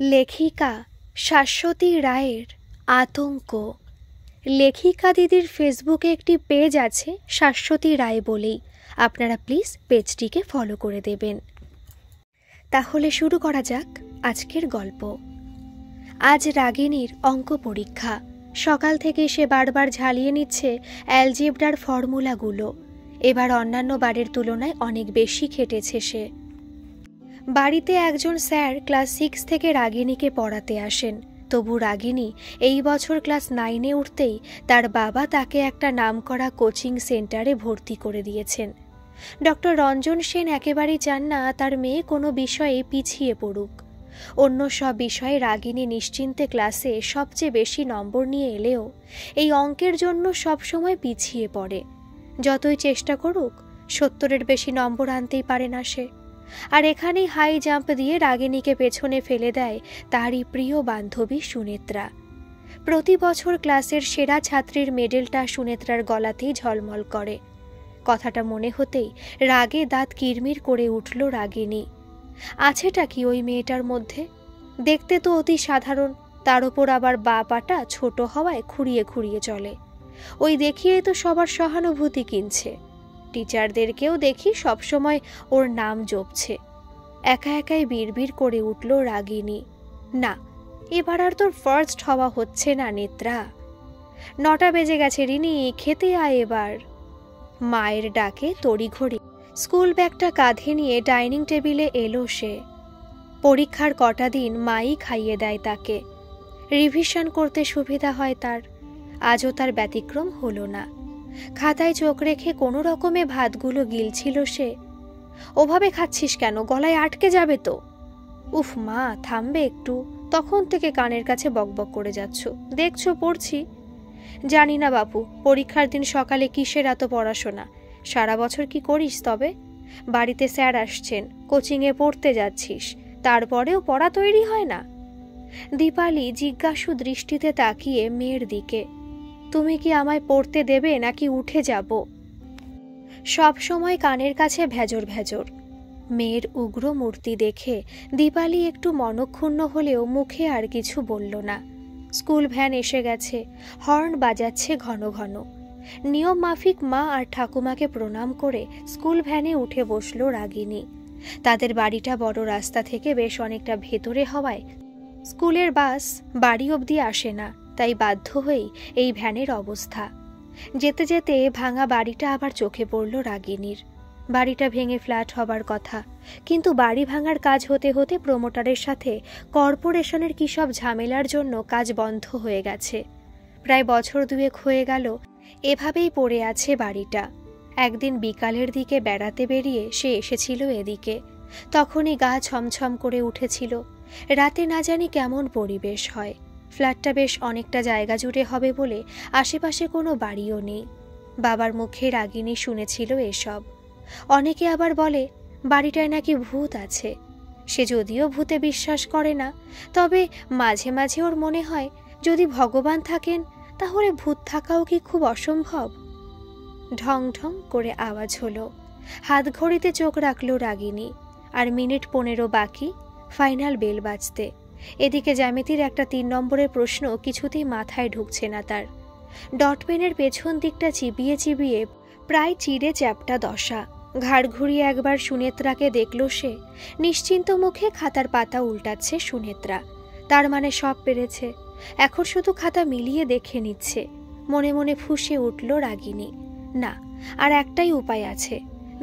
লেখিকা শাশ্বতী রায়ের আতঙ্ক। লেখিকা দিদির ফেসবুকে একটি পেজ আছে শাশ্বতী রায় বলেই, আপনারা প্লিজ পেজটিকে ফলো করে দেবেন। তাহলে শুরু করা যাক আজকের গল্প। আজ রাগিনীর অঙ্ক পরীক্ষা। সকাল থেকে সে বারবার ঝালিয়ে নিচ্ছে অ্যালজেব্রার ফর্মুলাগুলো। এবার অন্যান্য বারের তুলনায় অনেক বেশি খেটেছে সে। বাড়িতে একজন স্যার ক্লাস 6 থেকে রাগিনীকে পড়াতে আসেন। তবু রাগিনী এই বছর ক্লাস 9-এ উঠতেই তার বাবা তাকে একটা নামকরা কোচিং সেন্টারে ভর্তি করে দিয়েছেন। ডক্টর রঞ্জন সেন একেবারেই চান না তার মেয়ে কোনো বিষয়ে পিছিয়ে পড়ুক। অন্য সব বিষয়ে রাগিনী নিশ্চিন্তে ক্লাসে সবচেয়ে বেশি নম্বর নিয়ে এলেও এই অঙ্কের জন্য সবসময় পিছিয়ে পড়ে। যতই চেষ্টা করুক 70-এর বেশি নম্বর আনতেই পারে না সে। আর এখানেই হাই জাম্প দিয়ে রাগিনীকে পেছনে ফেলে দেয় তারই প্রিয় বান্ধবী সুনেত্রা। প্রতি বছর ক্লাসের সেরা ছাত্রীর মেডেলটা সুনেত্রার গলাতেই ঝলমল করে। কথাটা মনে হতেই রাগে দাঁত কিরমির করে উঠল রাগিনী। আছেটা কি ওই মেয়েটার মধ্যে? দেখতে তো অতি সাধারণ, তার ওপর আবার বা পাটা ছোট হওয়ায় খুঁড়িয়ে খুঁড়িয়ে চলে। ওই দেখিয়েই তো সবার সহানুভূতি কিনছে। টিচারদেরকেও দেখি সবসময় ওর নাম জপছে। একা একাই বিড়বিড় করে উঠল রাগিনী, না, এবার আর তোর ফার্স্ট হওয়া হচ্ছে না নেত্রা। 9টা বেজে গেছে রিনি, খেতে আয় এবার। মায়ের ডাকে তড়িঘড়ি স্কুল ব্যাগটা কাঁধে নিয়ে ডাইনিং টেবিলে এলো সে। পরীক্ষার কটা দিন মাই খাইয়ে দেয় তাকে। রিভিশন করতে সুবিধা হয় তার। আজও তার ব্যতিক্রম হলো না। খাতায় চোখ রেখে কোনো রকমে ভাতগুলো গিলছিল সে। ওভাবে খাচ্ছিস কেন? গলায় আটকে যাবে তো। উফ মা, থামবে একটু? তখন থেকে কানের কাছে বকবক করে যাচ্ছ, দেখছো পড়ছি। জানি না বাপু, পরীক্ষার দিন সকালে কিসের এত পড়াশোনা? সারা বছর কি করিস তবে? বাড়িতে স্যার আসছেন, কোচিংয়ে পড়তে যাচ্ছিস, তারপরেও পড়া তৈরি হয় না? দীপালি জিজ্ঞাসু দৃষ্টিতে তাকিয়ে মেয়ের দিকে। তুমি কি আমায় পড়তে দেবে নাকি উঠে যাব? সব সময় কানের কাছে ভেজর ভেজর। মেয়ের উগ্র মূর্তি দেখে দীপালি একটু মনক্ষুণ্ণ হলেও মুখে আর কিছু বলল না। স্কুল ভ্যান এসে গেছে, হর্ন বাজাচ্ছে ঘন ঘন। নিয়ম মাফিক মা আর ঠাকুমাকে প্রণাম করে স্কুল ভ্যানে উঠে বসল রাগিনী। তাদের বাড়িটা বড় রাস্তা থেকে বেশ অনেকটা ভেতরে হওয়ায় স্কুলের বাস বাড়ি অবধি আসে না, তাই বাধ্য হয়েই এই ভ্যানের অবস্থা। যেতে যেতে ভাঙা বাড়িটা আবার চোখে পড়ল রাগিনীর। বাড়িটা ভেঙে ফ্ল্যাট হবার কথা, কিন্তু বাড়ি ভাঙার কাজ হতে হতে প্রমোটারের সাথে কর্পোরেশনের কী সব ঝামেলার জন্য কাজ বন্ধ হয়ে গেছে। প্রায় বছর 2 হয়ে গেল এভাবেই পড়ে আছে বাড়িটা। একদিন বিকালের দিকে বেড়াতে বেরিয়ে সে এসেছিল এদিকে। তখনই গা ছমছম করে উঠেছিল। রাতে না জানি কেমন পরিবেশ হয়। ফ্ল্যাটটা বেশ অনেকটা জায়গা জুড়ে হবে বলে আশেপাশে কোনো বাড়িও নেই। বাবার মুখে রাগিনী শুনেছিল এসব। অনেকে আবার বলে বাড়িটায় নাকি ভূত আছে। সে যদিও ভূতে বিশ্বাস করে না, তবে মাঝে মাঝে ওর মনে হয় যদি ভগবান থাকেন তাহলে ভূত থাকাও কি খুব অসম্ভব? ঢং ঢং করে আওয়াজ হলো। হাত ঘড়িতে চোখ রাখল রাগিনী। আর মিনিট 15 বাকি ফাইনাল বেল বাজতে। এদিকে জ্যামিতির একটা 3 নম্বরের প্রশ্ন কিছুতেই মাথায় ঢুকছে না তার। ডট পেনের পেছন দিকটা চিবিয়ে চিবিয়ে প্রায় চিড়ে চ্যাপটা দশা। ঘাড় ঘুরিয়ে একবার সুনেত্রাকে দেখল সে। নিশ্চিন্ত মুখে খাতার পাতা উল্টাচ্ছে সুনেত্রা। তার মানে সব পেরেছে, এখন শুধু খাতা মিলিয়ে দেখে নিচ্ছে। মনে মনে ফুঁসে উঠল রাগিনী। না, আর একটাই উপায় আছে।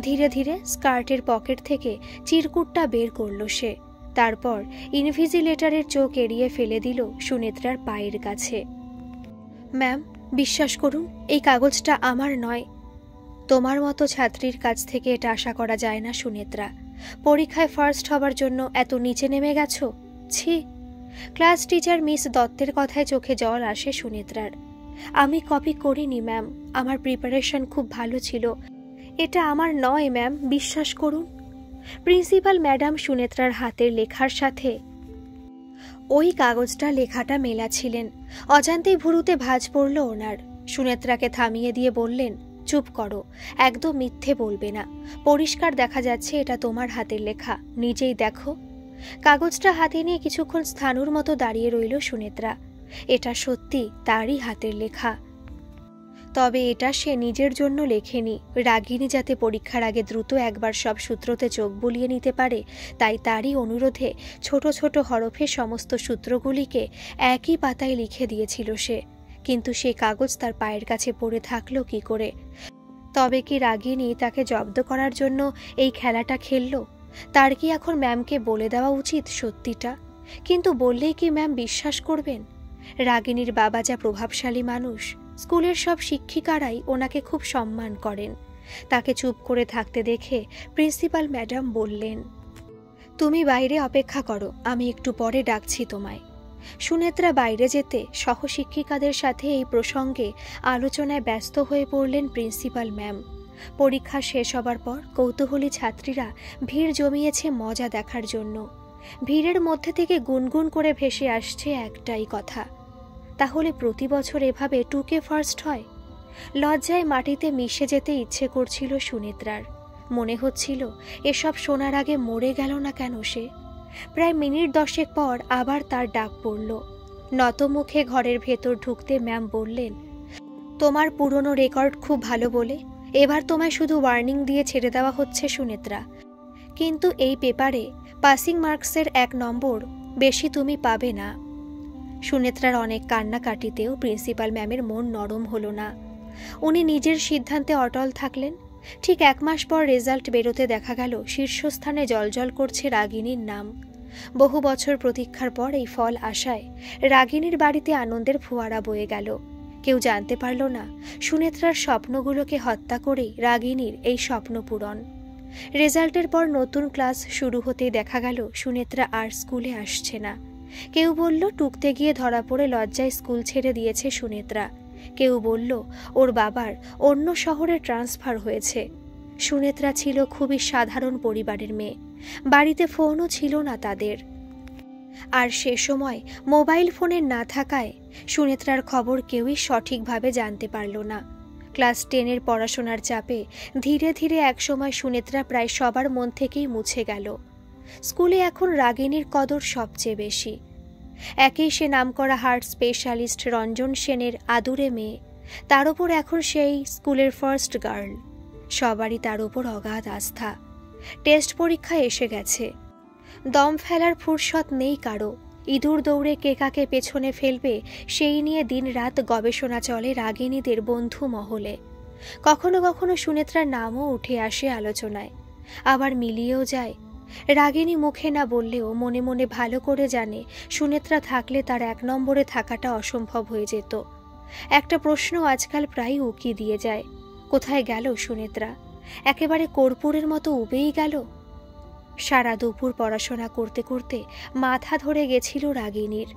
ধীরে ধীরে স্কার্টের পকেট থেকে চিরকুটটা বের করল সে। তারপর ইনভিজিলেটরের চোখ এড়িয়ে ফেলে দিল সুনেত্রার পায়ের কাছে। ম্যাম, বিশ্বাস করুন, এই কাগজটা আমার নয়। তোমার মতো ছাত্রীর কাছ থেকে এটা আশা করা যায় না সুনেত্রা। পরীক্ষায় ফার্স্ট হবার জন্য এত নিচে নেমে গেছো? ছি! ক্লাস টিচার মিস দত্তের কথায় চোখে জল আসে সুনেত্রার। আমি কপি করিনি ম্যাম, আমার প্রিপারেশন খুব ভালো ছিল। এটা আমার নয় ম্যাম, বিশ্বাস করুন। প্রিন্সিপাল ম্যাডাম সুনেত্রার হাতের লেখার সাথে ওই কাগজটা লেখাটা মেলাছিলেন। অজান্তেই ভুরুতে ভাঁজ পড়ল ওনার। সুনেত্রাকে থামিয়ে দিয়ে বললেন, চুপ করো, একদম মিথ্যে বলবে না। পরিষ্কার দেখা যাচ্ছে এটা তোমার হাতের লেখা, নিজেই দেখো। কাগজটা হাতে নিয়ে কিছুক্ষণ স্থাণুর মতো দাঁড়িয়ে রইল সুনেত্রা। এটা সত্যি তারই হাতের লেখা। তবে এটা সে নিজের জন্য লেখেনি, রাগিনী যাতে পরীক্ষার আগে দ্রুত একবার সব সূত্রতে চোখ বুলিয়ে নিতে পারে, তাই তারই অনুরোধে ছোট ছোট হরফে সমস্ত সূত্রগুলিকে একই পাতায় লিখে দিয়েছিল সে। কিন্তু সে কাগজ তার পায়ের কাছে পড়ে থাকলো কি করে? তবে কি রাগিনী তাকে জব্দ করার জন্য এই খেলাটা খেলল? তার কি এখন ম্যামকে বলে দেওয়া উচিত সত্যিটা? কিন্তু বললেই কি ম্যাম বিশ্বাস করবেন? রাগিনীর বাবা যা প্রভাবশালী মানুষ, স্কুলের সব শিক্ষিকারাই ওনাকে খুব সম্মান করেন। তাকে চুপ করে থাকতে দেখে প্রিন্সিপাল ম্যাডাম বললেন, তুমি বাইরে অপেক্ষা করো, আমি একটু পরে ডাকছি তোমায়। সুনেত্রা বাইরে যেতে সহশিক্ষিকাদের সাথে এই প্রসঙ্গে আলোচনায় ব্যস্ত হয়ে পড়লেন প্রিন্সিপাল ম্যাম। পরীক্ষা শেষ হবার পর কৌতূহলী ছাত্রীরা ভিড় জমিয়েছে মজা দেখার জন্য। ভিড়ের মধ্যে থেকে গুনগুন করে ভেসে আসছে একটাই কথা, তাহলে প্রতি বছর এভাবে টুকে ফার্স্ট হয়? লজ্জায় মাটিতে মিশে যেতে ইচ্ছে করছিল সুনেত্রার। মনে হচ্ছিল এসব শোনার আগে মরে গেল না কেন সে। প্রায় মিনিট 10 পর আবার তার ডাক পড়ল। নতমুখে ঘরের ভেতর ঢুকতে ম্যাম বললেন, তোমার পুরনো রেকর্ড খুব ভালো বলে এবার তোমায় শুধু ওয়ার্নিং দিয়ে ছেড়ে দেওয়া হচ্ছে সুনেত্রা। কিন্তু এই পেপারে পাসিং মার্কসের 1 নম্বর বেশি তুমি পাবে না। সুনেত্রার অনেক কান্নাকাটিতেও প্রিন্সিপাল ম্যামের মন নরম হলো না। উনি নিজের সিদ্ধান্তে অটল থাকলেন। ঠিক 1 মাস পর রেজাল্ট বেরোতে দেখা গেল শীর্ষস্থানে জ্বলজ্বল করছে রাগিনীর নাম। বহু বছর প্রতীক্ষার পর এই ফল আসায় রাগিনীর বাড়িতে আনন্দের ফোয়ারা বয়ে গেল। কেউ জানতে পারল না সুনেত্রার স্বপ্নগুলোকে হত্যা করেই রাগিনীর এই স্বপ্ন পূরণ। রেজাল্টের পর নতুন ক্লাস শুরু হতেই দেখা গেল সুনেত্রা আর স্কুলে আসছে না। কেউ বলল টুকতে গিয়ে ধরা পড়ে লজ্জায় স্কুল ছেড়ে দিয়েছে সুনেত্রা। কেউ বলল ওর বাবার অন্য শহরে ট্রান্সফার হয়েছে। সুনেত্রা ছিল খুবই সাধারণ পরিবারের মেয়ে, বাড়িতে ফোনও ছিল না তাদের। আর সে সময় মোবাইল ফোনের না থাকায় সুনেত্রার খবর কেউই সঠিকভাবে জানতে পারল না। ক্লাস 10-এর পড়াশোনার চাপে ধীরে ধীরে একসময় সুনেত্রা প্রায় সবার মন থেকেই মুছে গেল। স্কুলে এখন রাগিনীর কদর সবচেয়ে বেশি। একেই সে নামকরা হার্ট স্পেশালিস্ট রঞ্জন সেনের আদুরে মেয়ে, তার ওপর এখন সেই স্কুলের ফার্স্ট গার্ল। সবারই তার ওপর অগাধ আস্থা। টেস্ট পরীক্ষা এসে গেছে, দম ফেলার ফুরসত নেই কারো। ইঁদুর দৌড়ে কে কাকে পেছনে ফেলবে সেই নিয়ে দিনরাত গবেষণা চলে রাগিনীদের বন্ধু মহলে। কখনো কখনো সুনেত্রার নামও উঠে আসে আলোচনায়, আবার মিলিয়েও যায়। রাগিনী মুখে না বললেও মনে মনে ভালো করে জানে সুনেত্রা থাকলে তার 1 নম্বরে থাকাটা অসম্ভব হয়ে যেত। একটা প্রশ্ন আজকাল প্রায় উকি দিয়ে যায়, কোথায় গেল সুনেত্রা? একেবারে কর্পূরের মতো উবেই গেল। সারা দুপুর পড়াশোনা করতে করতে মাথা ধরে গেছিল রাগিনীর।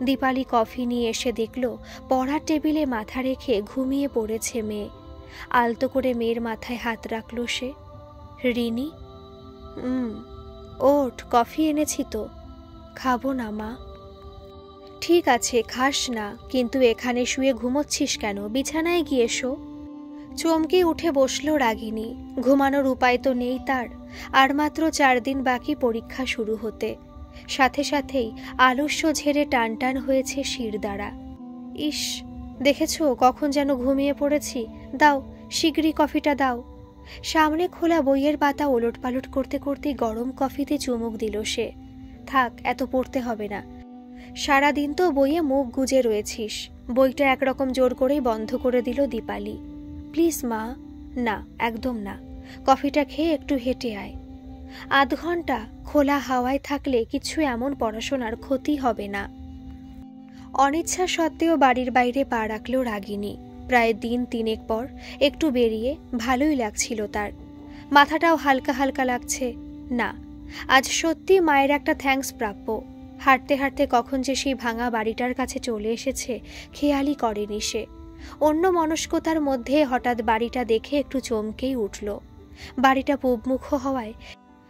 দীপালি কফি নিয়ে এসে দেখল পড়ার টেবিলে মাথা রেখে ঘুমিয়ে পড়েছে মেয়ে। আলতো করে মেয়ের মাথায় হাত রাখল সে। রিনি, ওঠ, কফি এনেছি তো। খাবো না মা। ঠিক আছে, খাস না, কিন্তু এখানে শুয়ে ঘুমোচ্ছিস কেন? বিছানায় গিয়ে শো। চমকে উঠে বসল রাগিনী। ঘুমানোর উপায় তো নেই তার। আর মাত্র 4 দিন বাকি পরীক্ষা শুরু হতে। সাথে সাথেই আলস্য ঝেড়ে টান টান হয়েছে শিরদাঁড়া। ইস, দেখেছো কখন যেন ঘুমিয়ে পড়েছি। দাও, শিগগিরই কফিটা দাও। সামনে খোলা বইয়ের পাতা ওলটপালট করতে করতে গরম কফিতে চুমুক দিল সে। থাক, এত পড়তে হবে না। সারাদিন তো বইয়ে মুখ গুজে রয়েছিস। বইটা একরকম জোর করেই বন্ধ করে দিল দীপালি। প্লিজ মা। না, একদম না। কফিটা খেয়ে একটু হেঁটে আয়। 1/2 ঘন্টা খোলা হাওয়ায় থাকলে কিছু এমন পড়াশোনার ক্ষতি হবে না। অনিচ্ছা সত্ত্বেও বাড়ির বাইরে পা রাখল রাগিনী। প্রায় দিন 3 পর একটু বেরিয়ে ভালোই লাগছিল তার। মাথাটাও হালকা হালকা লাগছে। না, আজ সত্যি মায়ের একটা থ্যাঙ্কস প্রাপ্য। হাঁটতে হাঁটতে কখন যে সেই ভাঙা বাড়িটার কাছে চলে এসেছে খেয়ালই করেনি সে। অন্য মনস্কতার মধ্যে হঠাৎ বাড়িটা দেখে একটু চমকেই উঠল। বাড়িটা পূবমুখ হওয়ায়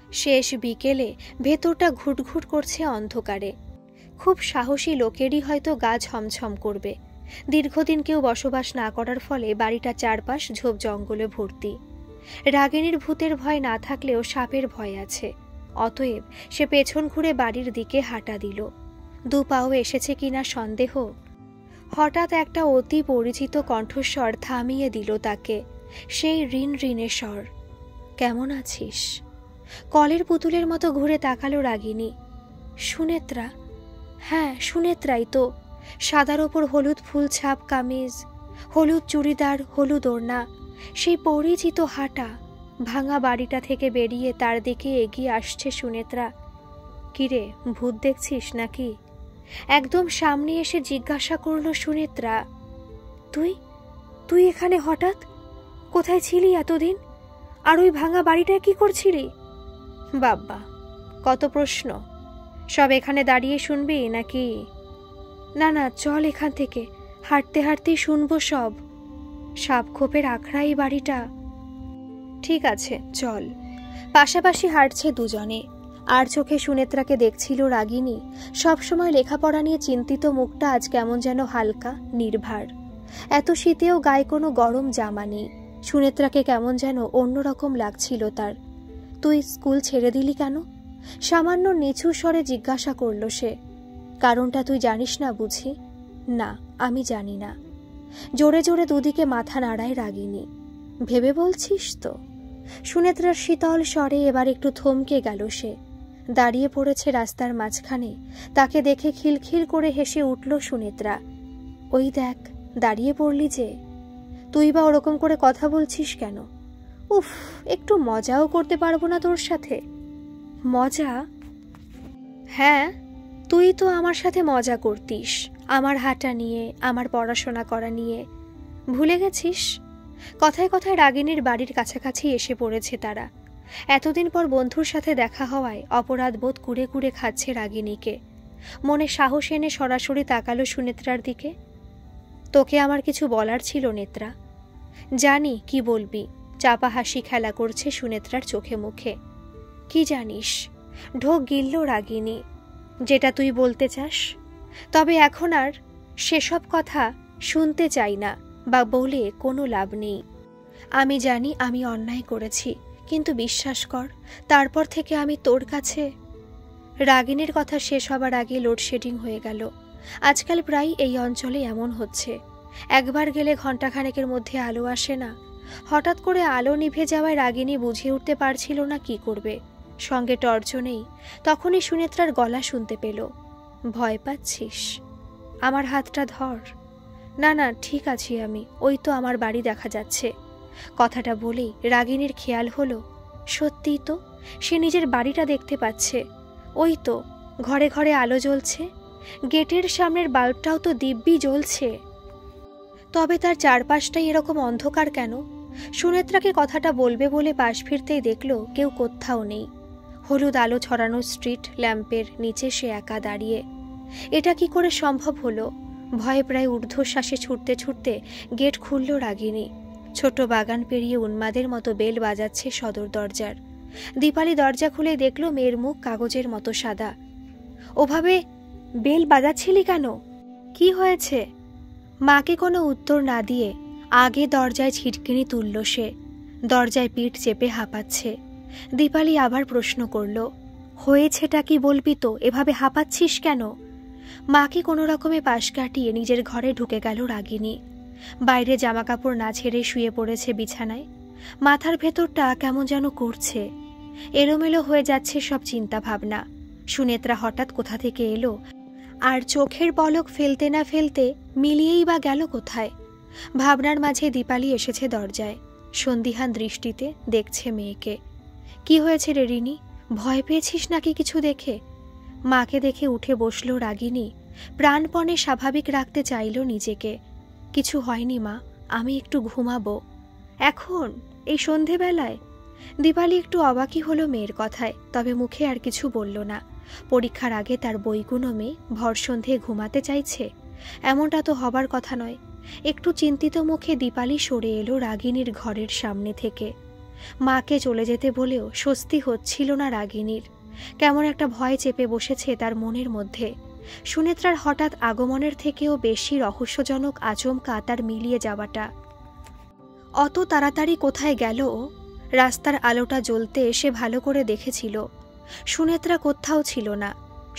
শেষ বিকেলে ভেতরটা ঘুটঘুট করছে অন্ধকারে। খুব সাহসী লোকেরই হয়তো গা ছমছম করবে। দীর্ঘদিন কেউ বসবাস না করার ফলে বাড়িটা চারপাশ ঝোপ জঙ্গলে ভর্তি। রাগিনীর ভূতের ভয় না থাকলেও সাপের ভয় আছে। অতএব সে পেছন ঘুরে বাড়ির দিকে হাঁটা দিল। দু পাও এসেছে কিনা সন্দেহ। হঠাৎ একটা অতি পরিচিত কণ্ঠস্বর থামিয়ে দিল তাকে, সেই ঋণ ঋণের স্বর। কেমন আছিস? কলের পুতুলের মতো ঘুরে তাকালো রাগিনী। সুনেত্রা? হ্যাঁ, সুনেত্রাই তো। সাদার ওপর হলুদ ফুল ছাপ কামিজ, হলুদ চুড়িদার, হলুদ ওড়না, সেই পরিচিত হাঁটা। ভাঙা বাড়িটা থেকে বেরিয়ে তার দিকে এগিয়ে আসছে সুনেত্রা। কিরে, ভূত দেখছিস নাকি? একদম সামনে এসে জিজ্ঞাসা করল সুনেত্রা। তুই তুই এখানে হঠাৎ? কোথায় ছিলি এতদিন? আর ওই ভাঙা বাড়িটায় কি করছিলি? বাব্বা, কত প্রশ্ন! সব এখানে দাঁড়িয়ে শুনবি নাকি? না না, চল এখান থেকে, হাঁটতে হাঁটতেই শুনবো সব। সাপখোপের আখড়া এই বাড়িটা। ঠিক আছে, চল। পাশাপাশি হাঁটছে দুজনে। আর চোখে সুনেত্রাকে দেখছিল রাগিনী। সবসময় লেখাপড়া নিয়ে চিন্তিত মুখটা আজ কেমন যেন হালকা, নির্ভার। এত শীতেও গায়ে কোনো গরম জামা নেই। সুনেত্রাকে কেমন যেন অন্যরকম লাগছিল তার। তুই স্কুল ছেড়ে দিলি কেন? সামান্য নিচু স্বরে জিজ্ঞাসা করল সে। কারণটা তুই জানিস না বুঝি? না, আমি জানি না। জোরে জোরে দুদিকে মাথা নাড়ায় রাগিনী। ভেবে বলছিস তো? সুনেত্রার শীতল স্বরে এবার একটু থমকে গেল সে। দাঁড়িয়ে পড়েছে রাস্তার মাঝখানে। তাকে দেখে খিলখিল করে হেসে উঠল সুনেত্রা। ওই দেখ, দাঁড়িয়ে পড়লি যে। তুই বা ওরকম করে কথা বলছিস কেন? উফ, একটু মজাও করতে পারবো না তোর সাথে? মজা? হ্যাঁ, তুই তো আমার সাথে মজা করতিস, আমার হাঁটা নিয়ে, আমার পড়াশোনা করা নিয়ে। ভুলে গেছিস? কথায় কথায় রাগিনীর বাড়ির কাছাকাছি এসে পড়েছে তারা। এতদিন পর বন্ধুর সাথে দেখা হওয়ায় অপরাধ বোধ কুড়ে কুড়ে খাচ্ছে রাগিনীকে। মনে সাহস এনে সরাসরি তাকালো সুনেত্রার দিকে। তোকে আমার কিছু বলার ছিল নেত্রা। জানি কি বলবি। চাপা হাসি খেলা করছে সুনেত্রার চোখে মুখে। কি জানিস? ঢোক গিলল রাগিনী। যেটা তুই বলতে চাস। তবে এখন আর সেসব কথা শুনতে চাই না, বা বলে কোনো লাভ নেই। আমি জানি আমি অন্যায় করেছি, কিন্তু বিশ্বাস কর, তারপর থেকে আমি তোর কাছে। রাগিনীর কথা শেষ হবার আগে লোডশেডিং হয়ে গেল। আজকাল প্রায় এই অঞ্চলে এমন হচ্ছে। একবার গেলে ঘণ্টাখানেকের মধ্যে আলো আসে না। হঠাৎ করে আলো নিভে যাওয়ায় রাগিনী বুঝে উঠতে পারছিল না কি করবে। সঙ্গে টর্চও নেই। তখনই সুনেত্রার গলা শুনতে পেল। ভয় পাচ্ছিস? আমার হাতটা ধর। না না, ঠিক আছি আমি, ওই তো আমার বাড়ি দেখা যাচ্ছে। কথাটা বলেই রাগিনীর খেয়াল হলো, সত্যিই তো সে নিজের বাড়িটা দেখতে পাচ্ছে। ওই তো ঘরে ঘরে আলো জ্বলছে, গেটের সামনের বাল্বটাও তো দিব্যি জ্বলছে। তবে তার চারপাশটাই এরকম অন্ধকার কেন? সুনেত্রাকে কথাটা বলবে বলে পাশ ফিরতেই দেখল কেউ কোথাও নেই। হলুদ আলো ছড়ানো স্ট্রিট ল্যাম্পের নিচে সে একা দাঁড়িয়ে। এটা কি করে সম্ভব হলো? ভয়ে প্রায় ঊর্ধ্বশ্বাসে ছুটতে ছুটতে গেট খুলল রাগিনী। ছোট বাগান পেরিয়ে উন্মাদের মতো বেল বাজাচ্ছে সদর দরজার। দীপালি দরজা খুলে দেখল মেয়ের মুখ কাগজের মতো সাদা। ওভাবে বেল বাজাচ্ছিলি কেন? কি হয়েছে? মাকে কোনো উত্তর না দিয়ে আগে দরজায় ছিটকিনি তুলল সে। দরজায় পিঠ চেপে হাঁপাচ্ছে। দীপালি আবার প্রশ্ন করল, হয়েছেটা কি বলবি তো? এভাবে হাঁপাচ্ছিস কেন? মাকে কোনো রকমে পাশ কাটিয়ে নিজের ঘরে ঢুকে গেল রাগিনী। বাইরে জামাকাপড় না ছেড়ে শুয়ে পড়েছে বিছানায়। মাথার ভেতরটা কেমন যেন করছে। এলোমেলো হয়ে যাচ্ছে সব চিন্তা ভাবনা। সুনেত্রা হঠাৎ কোথা থেকে এলো, আর চোখের পলক ফেলতে না ফেলতে মিলিয়েই বা গেল কোথায়। ভাবনার মাঝে দীপালি এসেছে দরজায়। সন্দিহান দৃষ্টিতে দেখছে মেয়েকে। কি হয়েছে রে রিনি? ভয় পেয়েছিস নাকি কিছু দেখে? মাকে দেখে উঠে বসল রাগিনী। প্রাণপণে স্বাভাবিক রাখতে চাইল নিজেকে। কিছু হয়নি মা, আমি একটু ঘুমাবো। এখন এই সন্ধেবেলায়? দীপালি একটু অবাকই হলো মেয়ের কথায়, তবে মুখে আর কিছু বলল না। পরীক্ষার আগে তার বইগুলো মেয়ে ভর সন্ধে ঘুমাতে চাইছে? এমনটা তো হবার কথা নয়। একটু চিন্তিত মুখে দীপালি সরে এলো রাগিনীর ঘরের সামনে থেকে। মাকে চলে যেতে বলেও স্বস্তি হচ্ছিল না রাগিনীর। কেমন একটা ভয় চেপে বসেছে তার মনের মধ্যে। সুনেত্রার হঠাৎ আগমনের থেকেও বেশি রহস্যজনক আচমকা তার মিলিয়ে যাওয়াটা। অত তাড়াতাড়ি কোথায় গেল ও? রাস্তার আলোটা জ্বলতে সে ভালো করে দেখেছিল। সুনেত্রা কোথাও ছিল না।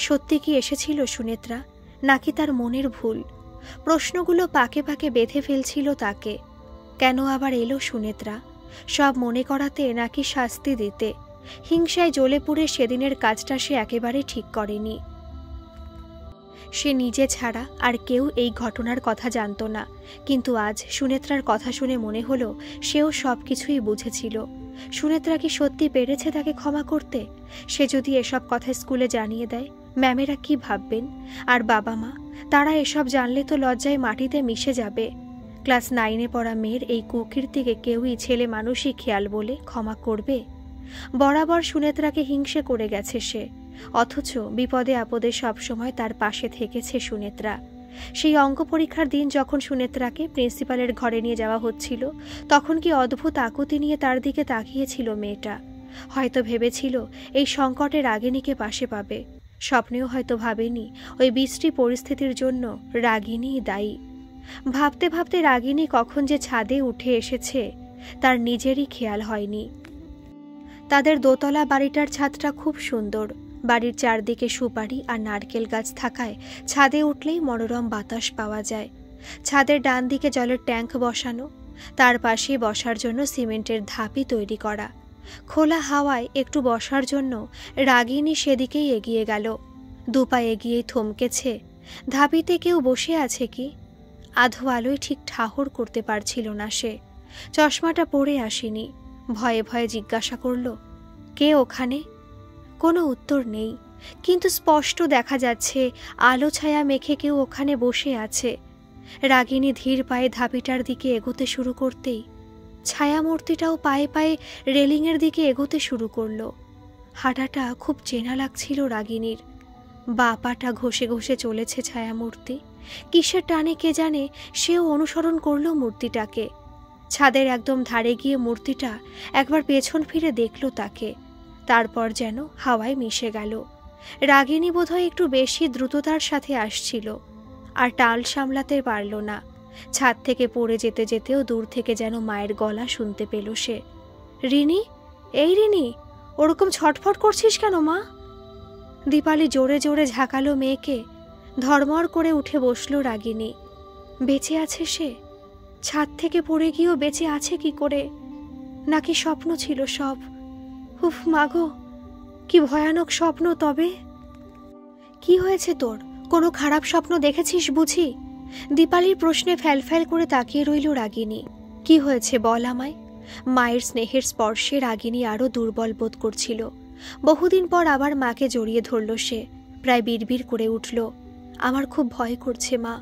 সত্যি কি এসেছিল সুনেত্রা, নাকি তার মনের ভুল? প্রশ্নগুলো পাকে পাকে বেঁধে ফেলছিল তাকে। কেন আবার এলো সুনেত্রা? সব মনে করাতে নাকি শাস্তি দিতে? হিংসায় জ্বলে পুড়ে সেদিনের কাজটা সে একেবারে ঠিক করেনি। সে নিজে ছাড়া আর কেউ এই ঘটনার কথা জানত না, কিন্তু আজ সুনেত্রার কথা শুনে মনে হলো সেও সব কিছুই বুঝেছিল। সুনেত্রা কি সত্যি পেরেছে তাকে ক্ষমা করতে? সে যদি এসব কথা স্কুলে জানিয়ে দেয়, ম্যামেরা কি ভাববেন? আর বাবা মা, তারা এসব জানলে তো লজ্জায় মাটিতে মিশে যাবে। ক্লাস 9-এ পড়া মেয়ের এই কুকীর্তিকে কেউই ছেলে মানুষই খেয়াল বলে ক্ষমা করবে? বরাবর সুনেত্রাকে হিংসে করে গেছে সে, অথচ বিপদে আপদে সবসময় তার পাশে থেকেছে সুনেত্রা। সেই অঙ্ক পরীক্ষার দিন যখন সুনেত্রাকে প্রিন্সিপালের ঘরে নিয়ে যাওয়া হচ্ছিল, তখন কি অদ্ভুত আকুতি নিয়ে তার দিকে তাকিয়েছিল মেয়েটা। হয়তো ভেবেছিল এই সংকটে রাগিনীকে পাশে পাবে। স্বপ্নেও হয়তো ভাবেনি ওই বিশ্রী পরিস্থিতির জন্য রাগিনীই দায়ী। ভাবতে ভাবতে রাগিনী কখন যে ছাদে উঠে এসেছে তার নিজেরই খেয়াল হয়নি। তাদের দোতলা বাড়িটার ছাদটা খুব সুন্দর। বাড়ির চারদিকে সুপারি আর নারকেল গাছ থাকায় ছাদে উঠলেই মনোরম বাতাস পাওয়া যায়। ছাদের ডান দিকে জলের ট্যাঙ্ক বসানো, তার পাশে বসার জন্য সিমেন্টের ধাপি তৈরি করা। খোলা হাওয়ায় একটু বসার জন্য রাগিনী সেদিকেই এগিয়ে গেল। দুপা এগিয়েই থমকেছে। ধাপিতে কেউ বসে আছে কি? আধো আলোয় ঠিক ঠাহর করতে পারছিল না সে। চশমাটা পরে আসেনি। ভয়ে ভয়ে জিজ্ঞাসা করল, কে ওখানে? কোনো উত্তর নেই, কিন্তু স্পষ্ট দেখা যাচ্ছে আলো ছায়া মেখে কেউ ওখানে বসে আছে। রাগিনী ধীর পায়ে ধাপিটার দিকে এগোতে শুরু করতেই ছায়ামূর্তিটাও পায়ে পায়ে রেলিংয়ের দিকে এগোতে শুরু করল। হাঁটাটা খুব চেনা লাগছিল রাগিনীর। বা পাটা ঘষে ঘষে চলেছে ছায়ামূর্তি। কিসের টানে কে জানে সেও অনুসরণ করল মূর্তিটাকে। ছাদের একদম ধারে গিয়ে মূর্তিটা একবার পেছন ফিরে দেখল তাকে, তারপর যেন হাওয়ায় মিশে গেল। রাগিনী বোধহয় একটু বেশি দ্রুততার সাথে আসছিল, আর টাল সামলাতে পারল না। ছাদ থেকে পড়ে যেতে যেতেও দূর থেকে যেন মায়ের গলা শুনতে পেল সে। রিনি, এই রিনি, ওরকম ছটফট করছিস কেন মা? দীপালি জোরে জোরে ঝাঁকালো মেয়েকে। ধর্মর করে উঠে বসল রাগিনী। বেঁচে আছে সে? ছাদ থেকে পড়ে গিয়েও বেঁচে আছে কি করে? নাকি স্বপ্ন ছিল সব? উফ মাগো, কি ভয়ানক স্বপ্ন তবে। কি হয়েছে তোর? কোনো খারাপ স্বপ্ন দেখেছিস বুঝি? দীপালির প্রশ্নে ফ্যালফ্যাল করে তাকিয়ে রইল রাগিনী। কি হয়েছে বল আমায়। মায়ের স্নেহের স্পর্শে রাগিনী আরও দুর্বল বোধ করছিল। বহুদিন পর আবার মাকে জড়িয়ে ধরল সে। প্রায় বিড়বিড় করে উঠল, আমার খুব ভয় করছে মা,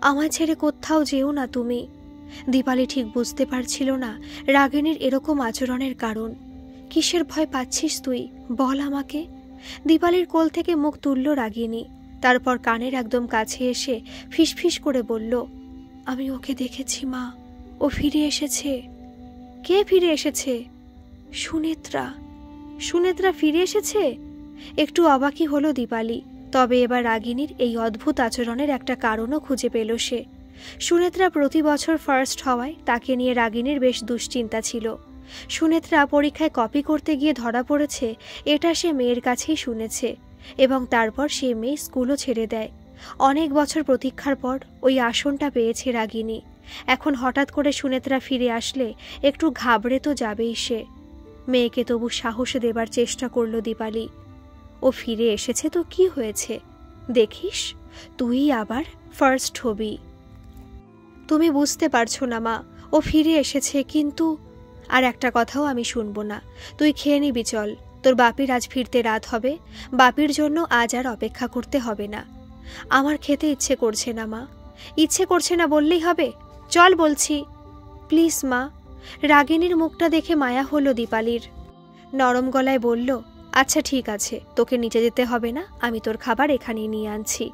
আমায় ছেড়ে কোথাও যেও না তুমি। দীপালি ঠিক বুঝতে পারছিল না রাগিনীর এরকম আচরণের কারণ। কিসের ভয় পাচ্ছিস তুই বল আমাকে? দীপালির কোল থেকে মুখ তুলল রাগিনী। তারপর কানের একদম কাছে এসে ফিসফিস করে বলল, আমি ওকে দেখেছি মা, ও ফিরে এসেছে। কে ফিরে এসেছে? সুনেত্রা। সুনেত্রা ফিরে এসেছে? একটু অবাকই হলো দীপালি। তবে এবার রাগিনীর এই অদ্ভুত আচরণের একটা কারণও খুঁজে পেল সে। সুনেত্রা প্রতি বছর ফার্স্ট হওয়ায় তাকে নিয়ে রাগিনীর বেশ দুশ্চিন্তা ছিল। সুনেত্রা পরীক্ষায় কপি করতে গিয়ে ধরা পড়েছে, এটা সে মেয়ের কাছেই শুনেছে, এবং তারপর সে মেয়ে স্কুলও ছেড়ে দেয়। অনেক বছর প্রতীক্ষার পর ওই আসনটা পেয়েছে রাগিনী। এখন হঠাৎ করে সুনেত্রা ফিরে আসলে একটু ঘাবড়ে তো যাবেই সে। মেয়েকে তবু সাহস দেবার চেষ্টা করল দীপালি। ও ফিরে এসেছে তো কি হয়েছে, দেখিস তুই আবার ফার্স্ট হবি। তুমি বুঝতে পারছো না মা, ও ফিরে এসেছে, কিন্তু আর একটা কথাও আমি শুনবো না। তুই খেয়ে নিবি চল, তোর বাপির আজ ফিরতে রাত হবে। বাপির জন্য আজ আর অপেক্ষা করতে হবে না। আমার খেতে ইচ্ছে করছে না মা। ইচ্ছে করছে না বললেই হবে, চল বলছি প্লিজ মা। রাগিনীর মুখটা দেখে মায়া হলো দীপালির। নরম গলায় বলল, আচ্ছা ঠিক আছে, তোকে নিচে যেতে হবে না, আমি তোর খাবার এখানেই নিয়ে আনছি।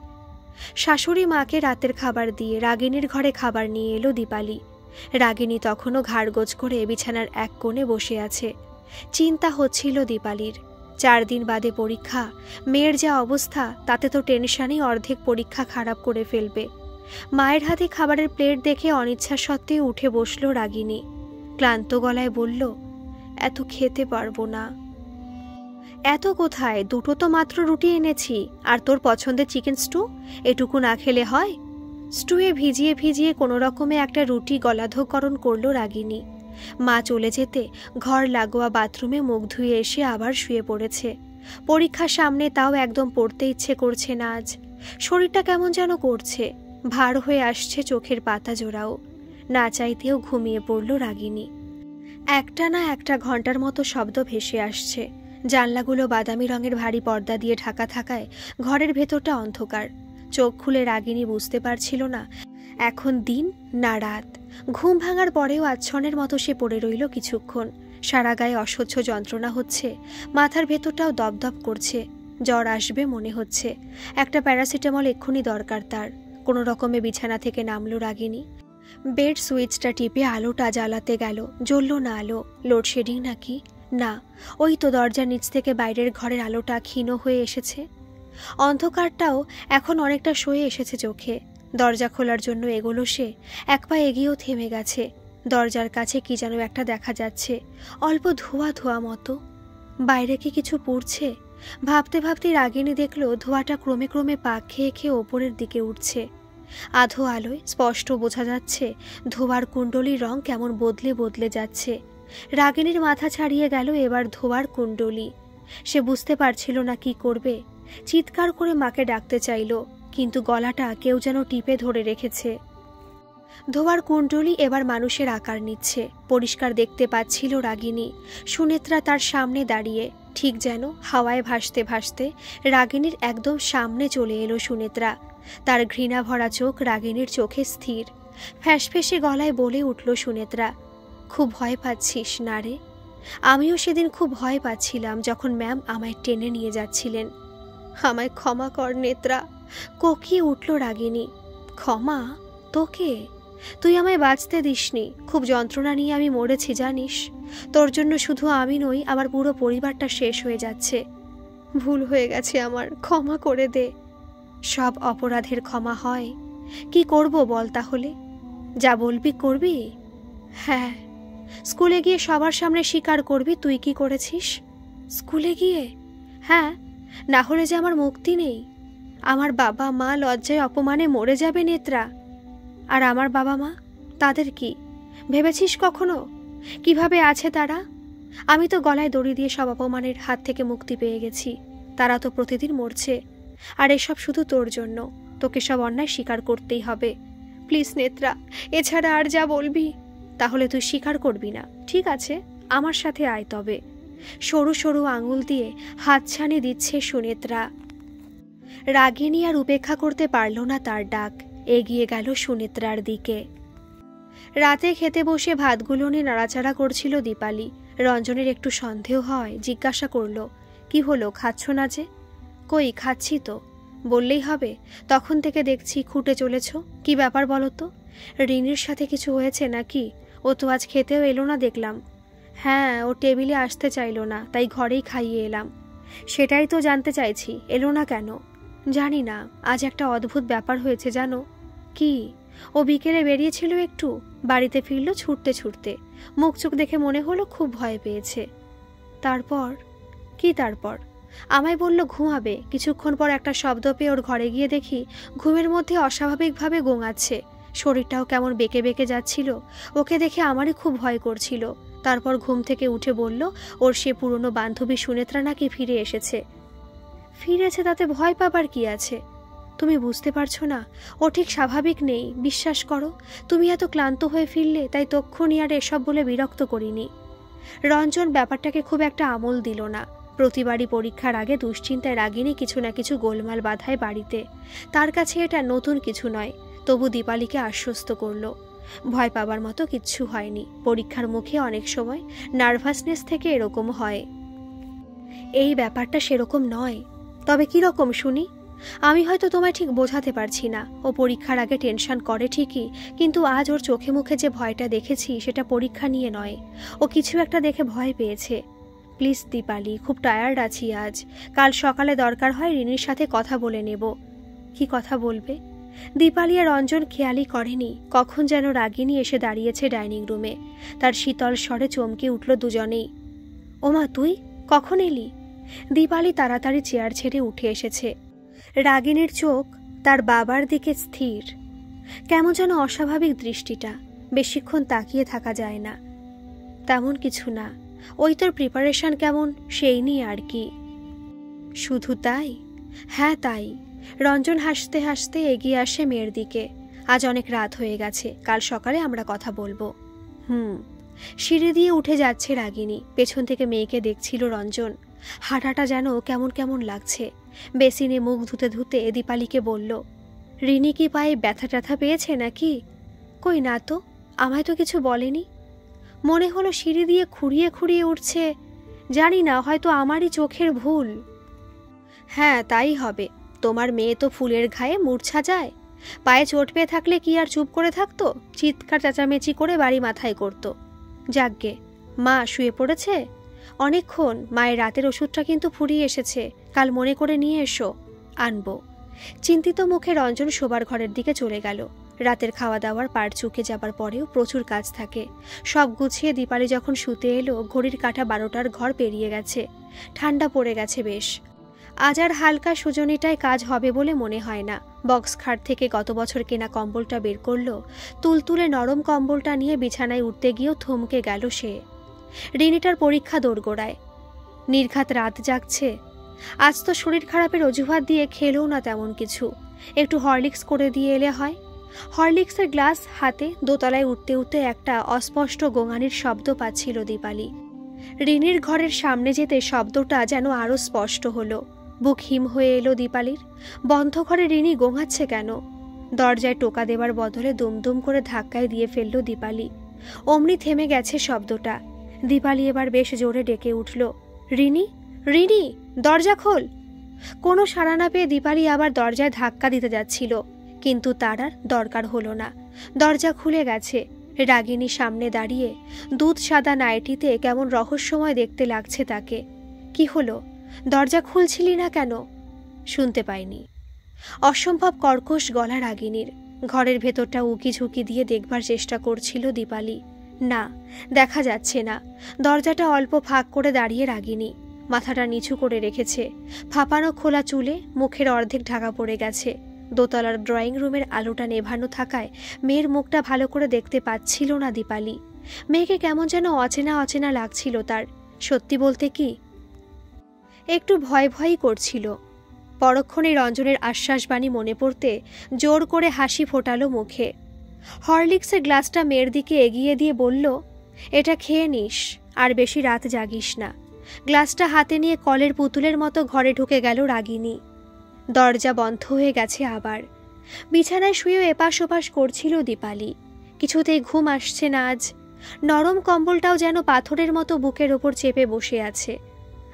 শাশুড়ি মাকে রাতের খাবার দিয়ে রাগিনীর ঘরে খাবার নিয়ে এলো দীপালি। রাগিনী তখনও ঘাড়গোজ করে বিছানার এক কোণে বসে আছে। চিন্তা হচ্ছিল দীপালির। 4 দিন বাদে পরীক্ষা। মেয়ের যা অবস্থা, তাতে তো টেনশনই অর্ধেক পরীক্ষা খারাপ করে ফেলবে। মায়ের হাতে খাবারের প্লেট দেখে অনিচ্ছা সত্ত্বেও উঠে বসল রাগিনী। ক্লান্ত গলায় বলল, এত খেতে পারবো না। এত কোথায়, দুটো তো মাত্র রুটি এনেছি, আর তোর পছন্দের চিকেন স্টু, এটুকু না খেলে হয়? স্টুয়ে ভিজিয়ে ভিজিয়ে কোনো রকমে একটা রুটি গলাধকরণ করল রাগিনী। মা চলে যেতে ঘর লাগোয়া বাথরুমে মুখ ধুয়ে এসে আবার শুয়ে পড়েছে। পরীক্ষার সামনে, তাও একদম পড়তে ইচ্ছে করছে না আজ। শরীরটা কেমন যেন করছে, ভার হয়ে আসছে চোখের পাতা জোড়াও। না চাইতেও ঘুমিয়ে পড়ল রাগিনী। একটা না একটা ঘন্টার মতো শব্দ ভেসে আসছে। জানলাগুলো বাদামি রঙের ভারী পর্দা দিয়ে ঢাকা থাকায় ঘরের ভেতরটা অন্ধকার। চোখ খুলে রাগিনী বুঝতে পারছিল না এখন দিন না রাত। ঘুম ভাঙার পরেও আচ্ছন্নের মতো সে পড়ে রইল কিছুক্ষণ। সারা গায়ে অসহ্য যন্ত্রণা হচ্ছে, মাথার ভেতরটাও দপদপ করছে, জ্বর আসবে মনে হচ্ছে। একটা প্যারাসিটামল এক্ষুনি দরকার তার। কোনো রকমে বিছানা থেকে নামলো রাগিনী। বেড সুইচটা টিপে আলোটা জ্বালাতে গেল, জ্বলল না আলো। লোডশেডিং নাকি? না, ওই তো দরজার নিচ থেকে বাইরের ঘরের আলোটা ক্ষীণ হয়ে এসেছে। অন্ধকারটাও এখন অনেকটা সয়ে এসেছে চোখে। দরজা খোলার জন্য এগোলো সে, এক পা এগিয়েও থেমে গেছে। দরজার কাছে কি যেন একটা দেখা যাচ্ছে, অল্প ধোঁয়া ধোঁয়া মতো। বাইরে কি কিছু পুড়ছে? ভাবতে ভাবতে রাগিনী দেখল ধোঁয়াটা ক্রমে ক্রমে পাক খেয়ে খেয়ে ওপরের দিকে উঠছে। আধো আলোয় স্পষ্ট বোঝা যাচ্ছে ধোঁয়ার কুণ্ডলীর রং কেমন বদলে বদলে যাচ্ছে। রাগিনীর মাথা ছাড়িয়ে গেল এবার ধোঁয়ার কুণ্ডলী। সে বুঝতে পারছিল না কি করবে। চিৎকার করে মাকে ডাকতে চাইল, কিন্তু গলাটা কেউ যেন টিপে ধরে রেখেছে। ধোঁয়ার কুণ্ডলী এবার মানুষের আকার নিচ্ছে। পরিষ্কার দেখতে পাচ্ছিল রাগিনী। সুনেত্রা তার সামনে দাঁড়িয়ে, ঠিক যেন হাওয়ায় ভাসতে ভাসতে রাগিনীর একদম সামনে চলে এলো সুনেত্রা। তার ঘৃণা ভরা চোখ রাগিনীর চোখে স্থির। ফ্যাঁসফেঁসে গলায় বলে উঠল সুনেত্রা, খুব ভয় পাচ্ছিস না রে? আমিও সেদিন খুব ভয় পাচ্ছিলাম যখন ম্যাম আমায় টেনে নিয়ে যাচ্ছিলেন। আমায় ক্ষমা কর নেত্রা, কোকিয়ে উঠল রাগিনী। ক্ষমা? তোকে? তুই আমায় বাঁচতে দিসনি। খুব যন্ত্রণা নিয়ে আমি মরেছি জানিস। তোর জন্য শুধু আমি নই, আমার পুরো পরিবারটা শেষ হয়ে যাচ্ছে। ভুল হয়ে গেছে আমার, ক্ষমা করে দে। সব অপরাধের ক্ষমা হয়? কি করব বল তাহলে? যা বলবি করবি? হ্যাঁ। স্কুলে গিয়ে সবার সামনে স্বীকার করবি তুই কি করেছিস। স্কুলে গিয়ে? হ্যাঁ, না হলে যে আমার মুক্তি নেই। আমার বাবা মা লজ্জায় অপমানে মরে যাবে নেত্রা। আর আমার বাবা মা, তাদের কি ভেবেছিস কখনো? কিভাবে আছে তারা? আমি তো গলায় দড়ি দিয়ে সব অপমানের হাত থেকে মুক্তি পেয়ে গেছি। তারা তো প্রতিদিন মরছে। আর এসব শুধু তোর জন্য। তোকে সব অন্যায় স্বীকার করতেই হবে। প্লিজ নেত্রা, এছাড়া আর যা বলবি। তাহলে তুই স্বীকার করবি না? ঠিক আছে, আমার সাথে আয় তবে। সরু সরু আঙুল দিয়ে হাতছানি দিচ্ছে সুনেত্রা। রাগিনী আর উপেক্ষা করতে পারল না তার ডাক, এগিয়ে গেল সুনেত্রার দিকে। রাতে খেতে বসে ভাতগুলো নিয়ে নাড়াচাড়া করছিল দীপালি। রঞ্জনের একটু সন্দেহ হয়, জিজ্ঞাসা করল, কি হলো, খাচ্ছ না যে? কই, খাচ্ছি তো। বললেই হবে? তখন থেকে দেখছি খুঁটে চলেছ। কি ব্যাপার বলো তো? রিনির সাথে কিছু হয়েছে নাকি? ও তো আজ খেতেও এলো না দেখলাম। হ্যাঁ, ও টেবিলে আসতে চাইলো না, তাই ঘরেই খাইয়ে এলাম। সেটাই তো জানতে চাইছি, এলো না কেন? জানি না, আজ একটা অদ্ভুত ব্যাপার হয়েছে জানো। কি? ও বিকেলে বেরিয়েছিল একটু, বাড়িতে ফিরল ছুটতে ছুটতে। মুখ চোখ দেখে মনে হলো খুব ভয় পেয়েছে। তারপর? কি তারপর? আমায় বলল ঘুমাবে। কিছুক্ষণ পর একটা শব্দ পেয়ে ওর ঘরে গিয়ে দেখি ঘুমের মধ্যে অস্বাভাবিকভাবে গোঙাচ্ছে। শরীরটাও কেমন বেঁকে বেঁকে যাচ্ছিল। ওকে দেখে আমারই খুব ভয় করছিল। তারপর ঘুম থেকে উঠে বলল ওর সে পুরনো বান্ধবী সুনেত্রা নাকি ফিরে এসেছে। ফিরেছে তাতে ভয় পাবার কি আছে? তুমি বুঝতে পারছো না? ও ঠিক স্বাভাবিক নেই, বিশ্বাস করো। তুমি এত ক্লান্ত হয়ে ফিরলে, তাই তক্ষুনি আর এসব বলে বিরক্ত করিনি। রঞ্জন ব্যাপারটাকে খুব একটা আমল দিল না। প্রতিবারই পরীক্ষার আগে দুশ্চিন্তায় রাগিনী কিছু না কিছু গোলমাল বাঁধায় বাড়িতে। তার কাছে এটা নতুন কিছু নয়। তবু দীপালিকে আশ্বস্ত করল, ভয় পাবার মতো কিচ্ছু হয়নি। পরীক্ষার মুখে অনেক সময় নার্ভাসনেস থেকে এরকম হয়। এই ব্যাপারটা সেরকম নয়। তবে কিরকম শুনি? আমি হয়তো তোমায় ঠিক বোঝাতে পারছি না। ও পরীক্ষার আগে টেনশন করে ঠিকই, কিন্তু আজ ওর চোখে মুখে যে ভয়টা দেখেছি সেটা পরীক্ষা নিয়ে নয়। ও কিছু একটা দেখে ভয় পেয়েছে। প্লিজ দীপালি, খুব টায়ার্ড আছি আজ। কাল সকালে দরকার হয় রিনির সাথে কথা বলে নেব। কি কথা বলবে? দীপালি আর রঞ্জন খেয়ালই করেনি কখন যেন রাগিনী এসে দাঁড়িয়েছে ডাইনিং রুমে। তার শীতল স্বরে চমকে উঠল দুজনেই। ওমা, তুই কখন এলি? দীপালি তাড়াতাড়ি চেয়ার ছেড়ে উঠে এসেছে। রাগিনীর চোখ তার বাবার দিকে স্থির, কেমন যেন অস্বাভাবিক দৃষ্টিটা, বেশিক্ষণ তাকিয়ে থাকা যায় না। তেমন কিছু না, ওই তোর প্রিপারেশন কেমন সেই নিয়ে আর কি। শুধু তাই? হ্যাঁ তাই। রঞ্জন হাসতে হাসতে এগিয়ে আসে মেয়ের দিকে। আজ অনেক রাত হয়ে গেছে, কাল সকালে আমরা কথা বলবো। সিঁড়ি দিয়ে উঠে যাচ্ছে রাগিনী। পেছন থেকে মেয়েকে দেখছিল রঞ্জন। হাঁটাটা যেন কেমন কেমন লাগছে। বেসিনে মুখ ধুতে ধুতে দীপালিকে বলল, রিনি কি পায়ে ব্যথা ট্যাথা পেয়েছে নাকি? কই না তো, আমায় তো কিছু বলেনি। মনে হলো সিঁড়ি দিয়ে খুঁড়িয়ে খুঁড়িয়ে উঠছে। জানি না, হয়তো আমারই চোখের ভুল। হ্যাঁ তাই হবে, তোমার মেয়ে তো ফুলের ঘায়ে মূর্ছা যায়। পায়ে চোট পেয়ে থাকলে কি আর চুপ করে থাকতো? চিৎকার চেঁচামেচি করে বাড়ি মাথায় করত। যাকগে, মা শুয়ে পড়েছে অনেকক্ষণ। মায়ের রাতের ওষুধটা কিন্তু ফুরিয়ে এসেছে, কাল মনে করে নিয়ে এসো, আনবো। চিন্তিত মুখে রঞ্জন শোবার ঘরের দিকে চলে গেল। রাতের খাওয়া দাওয়ার পাড় চুকে যাবার পরেও প্রচুর কাজ থাকে। সব গুছিয়ে দীপালি যখন শুতে এলো, ঘড়ির কাঁটা 12টার ঘর পেরিয়ে গেছে। ঠান্ডা পড়ে গেছে বেশ। আজ আর হালকা সুজনিটায় কাজ হবে বলে মনে হয় না। বক্স খাট থেকে গত বছর কেনা কম্বলটা বের করলো। তুলতুলে নরম কম্বলটা নিয়ে বিছানায় উঠতে গিয়েও থমকে গেল সে। রিনিটার পরীক্ষা দোরগোড়ায়। নির্ঘাত রাত জাগছে। আজ তো শরীর খারাপের অজুহাত দিয়ে খেলেও না তেমন কিছু। একটু হরলিক্স করে দিয়ে এলে হয়। হরলিক্সের গ্লাস হাতে দোতলায় উঠতে উঠতে একটা অস্পষ্ট গোঙানির শব্দ পাচ্ছিল দীপালি। রিনির ঘরের সামনে যেতে শব্দটা যেন আরও স্পষ্ট হলো। বুক হিম হয়ে এলো দীপালির। বন্ধ ঘরে রিনি গোঙাচ্ছে কেন? দরজায় টোকা দেবার বদলে দুমদুম করে ধাক্কায় দিয়ে ফেলল দীপালি। অমনি থেমে গেছে শব্দটা। দীপালি এবার বেশ জোরে ডেকে উঠল, রিনি, রিনি, দরজা খোল। কোনো সাড়া না পেয়ে দীপালি আবার দরজায় ধাক্কা দিতে যাচ্ছিল, কিন্তু তার আর দরকার হলো না। দরজা খুলে গেছে। রাগিনী সামনে দাঁড়িয়ে, দুধ সাদা নাইটিতে কেমন রহস্যময় দেখতে লাগছে তাকে। কি হলো, দরজা খুলছিলি না কেন? শুনতে পাইনি। অসম্ভব কর্কশ গলা রাগিনীর। ঘরের ভেতরটা উকি ঝুঁকি দিয়ে দেখবার চেষ্টা করছিল দীপালি। না, দেখা যাচ্ছে না। দরজাটা অল্প ফাঁক করে দাঁড়িয়ে রাগিনী। মাথাটা নিচু করে রেখেছে। ফাঁপানো খোলা চুলে মুখের অর্ধেক ঢাকা পড়ে গেছে। দোতলার ড্রয়িং রুমের আলোটা নেভানো থাকায় মেয়ের মুখটা ভালো করে দেখতে পাচ্ছিল না দীপালি। মেয়েকে কেমন যেন অচেনা অচেনা লাগছিল তার। সত্যি বলতে কি, একটু ভয় ভয়ই করছিল। পরক্ষণে রঞ্জনের আশ্বাসবাণী মনে পড়তে জোর করে হাসি ফোটালো মুখে। হরলিক্সের গ্লাসটা মেয়ের দিকে এগিয়ে দিয়ে বলল, এটা খেয়ে নিস, আর বেশি রাত জাগিস না। গ্লাসটা হাতে নিয়ে কলের পুতুলের মতো ঘরে ঢুকে গেল রাগিনী। দরজা বন্ধ হয়ে গেছে আবার। বিছানায় শুয়েও এপাশ ওপাশ করছিল দীপালি। কিছুতেই ঘুম আসছে না আজ। নরম কম্বলটাও যেন পাথরের মতো বুকের ওপর চেপে বসে আছে।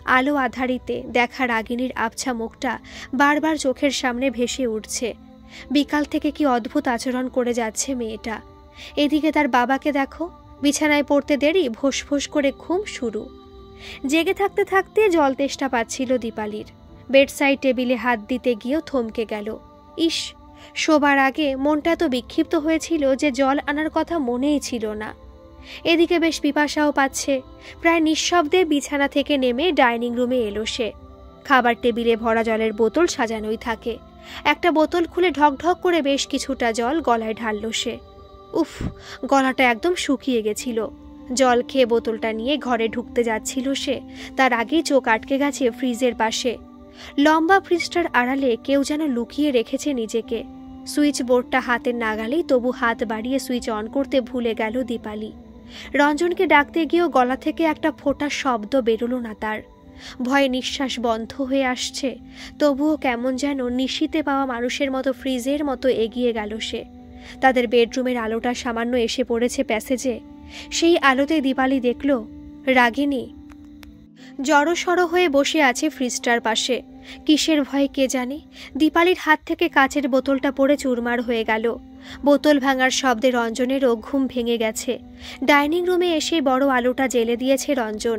আলো আধারিতে দেখা রাগিনীর আবছা মুখটা বারবার চোখের সামনে ভেসে উঠছে। বিকাল থেকে কি অদ্ভুত আচরণ করে যাচ্ছে মেয়েটা। এদিকে তার বাবাকে দেখো, বিছানায় পড়তে দেরি, ভোস ভোস করে ঘুম শুরু। জেগে থাকতে থাকতে জল তেষ্টা পাচ্ছিল দীপালির। বেডসাইড টেবিলে হাত দিতে গিয়েও থমকে গেল। ইস, শোবার আগে মনটা এত বিক্ষিপ্ত হয়েছিল যে জল আনার কথা মনেই ছিল না। এদিকে বেশ পিপাসাও পাচ্ছে। প্রায় নিঃশব্দে বিছানা থেকে নেমে ডাইনিং রুমে এলো সে। খাবার টেবিলে ভরা জলের বোতল সাজানোই থাকে। একটা বোতল খুলে ঢকঢক করে বেশ কিছুটা জল গলায় ঢালল সে। উফ, গলাটা একদম শুকিয়ে গেছিল। জল খেয়ে বোতলটা নিয়ে ঘরে ঢুকতে যাচ্ছিল সে, তার আগেই চোখ আটকে গেছে ফ্রিজের পাশে। লম্বা ফ্রিজটার আড়ালে কেউ যেন লুকিয়ে রেখেছে নিজেকে। সুইচ বোর্ডটা হাতের নাগালেই তবু হাত বাড়িয়ে সুইচ অন করতে ভুলে গেল দীপালি। রঞ্জনকে ডাকতে গিয়েও গলা থেকে একটা ফোঁটা শব্দ বেরোলো না তার। ভয়ে নিঃশ্বাস বন্ধ হয়ে আসছে। তবুও কেমন যেন নিশীতে পাওয়া মানুষের মতো ফ্রিজের মতো এগিয়ে গেল সে। তাদের বেডরুমের আলোটা সামান্য এসে পড়েছে প্যাসেজে। সেই আলোতে দীপালি দেখল রাগিনী জড়সড় হয়ে বসে আছে ফ্রিজটার পাশে। কিসের ভয়ে কে জানে দীপালির হাত থেকে কাচের বোতলটা পড়ে চুরমার হয়ে গেল। বোতল ভাঙার শব্দে রঞ্জনেরও ঘুম ভেঙে গেছে। ডাইনিং রুমে এসে বড় আলোটা জ্বেলে দিয়েছে রঞ্জন।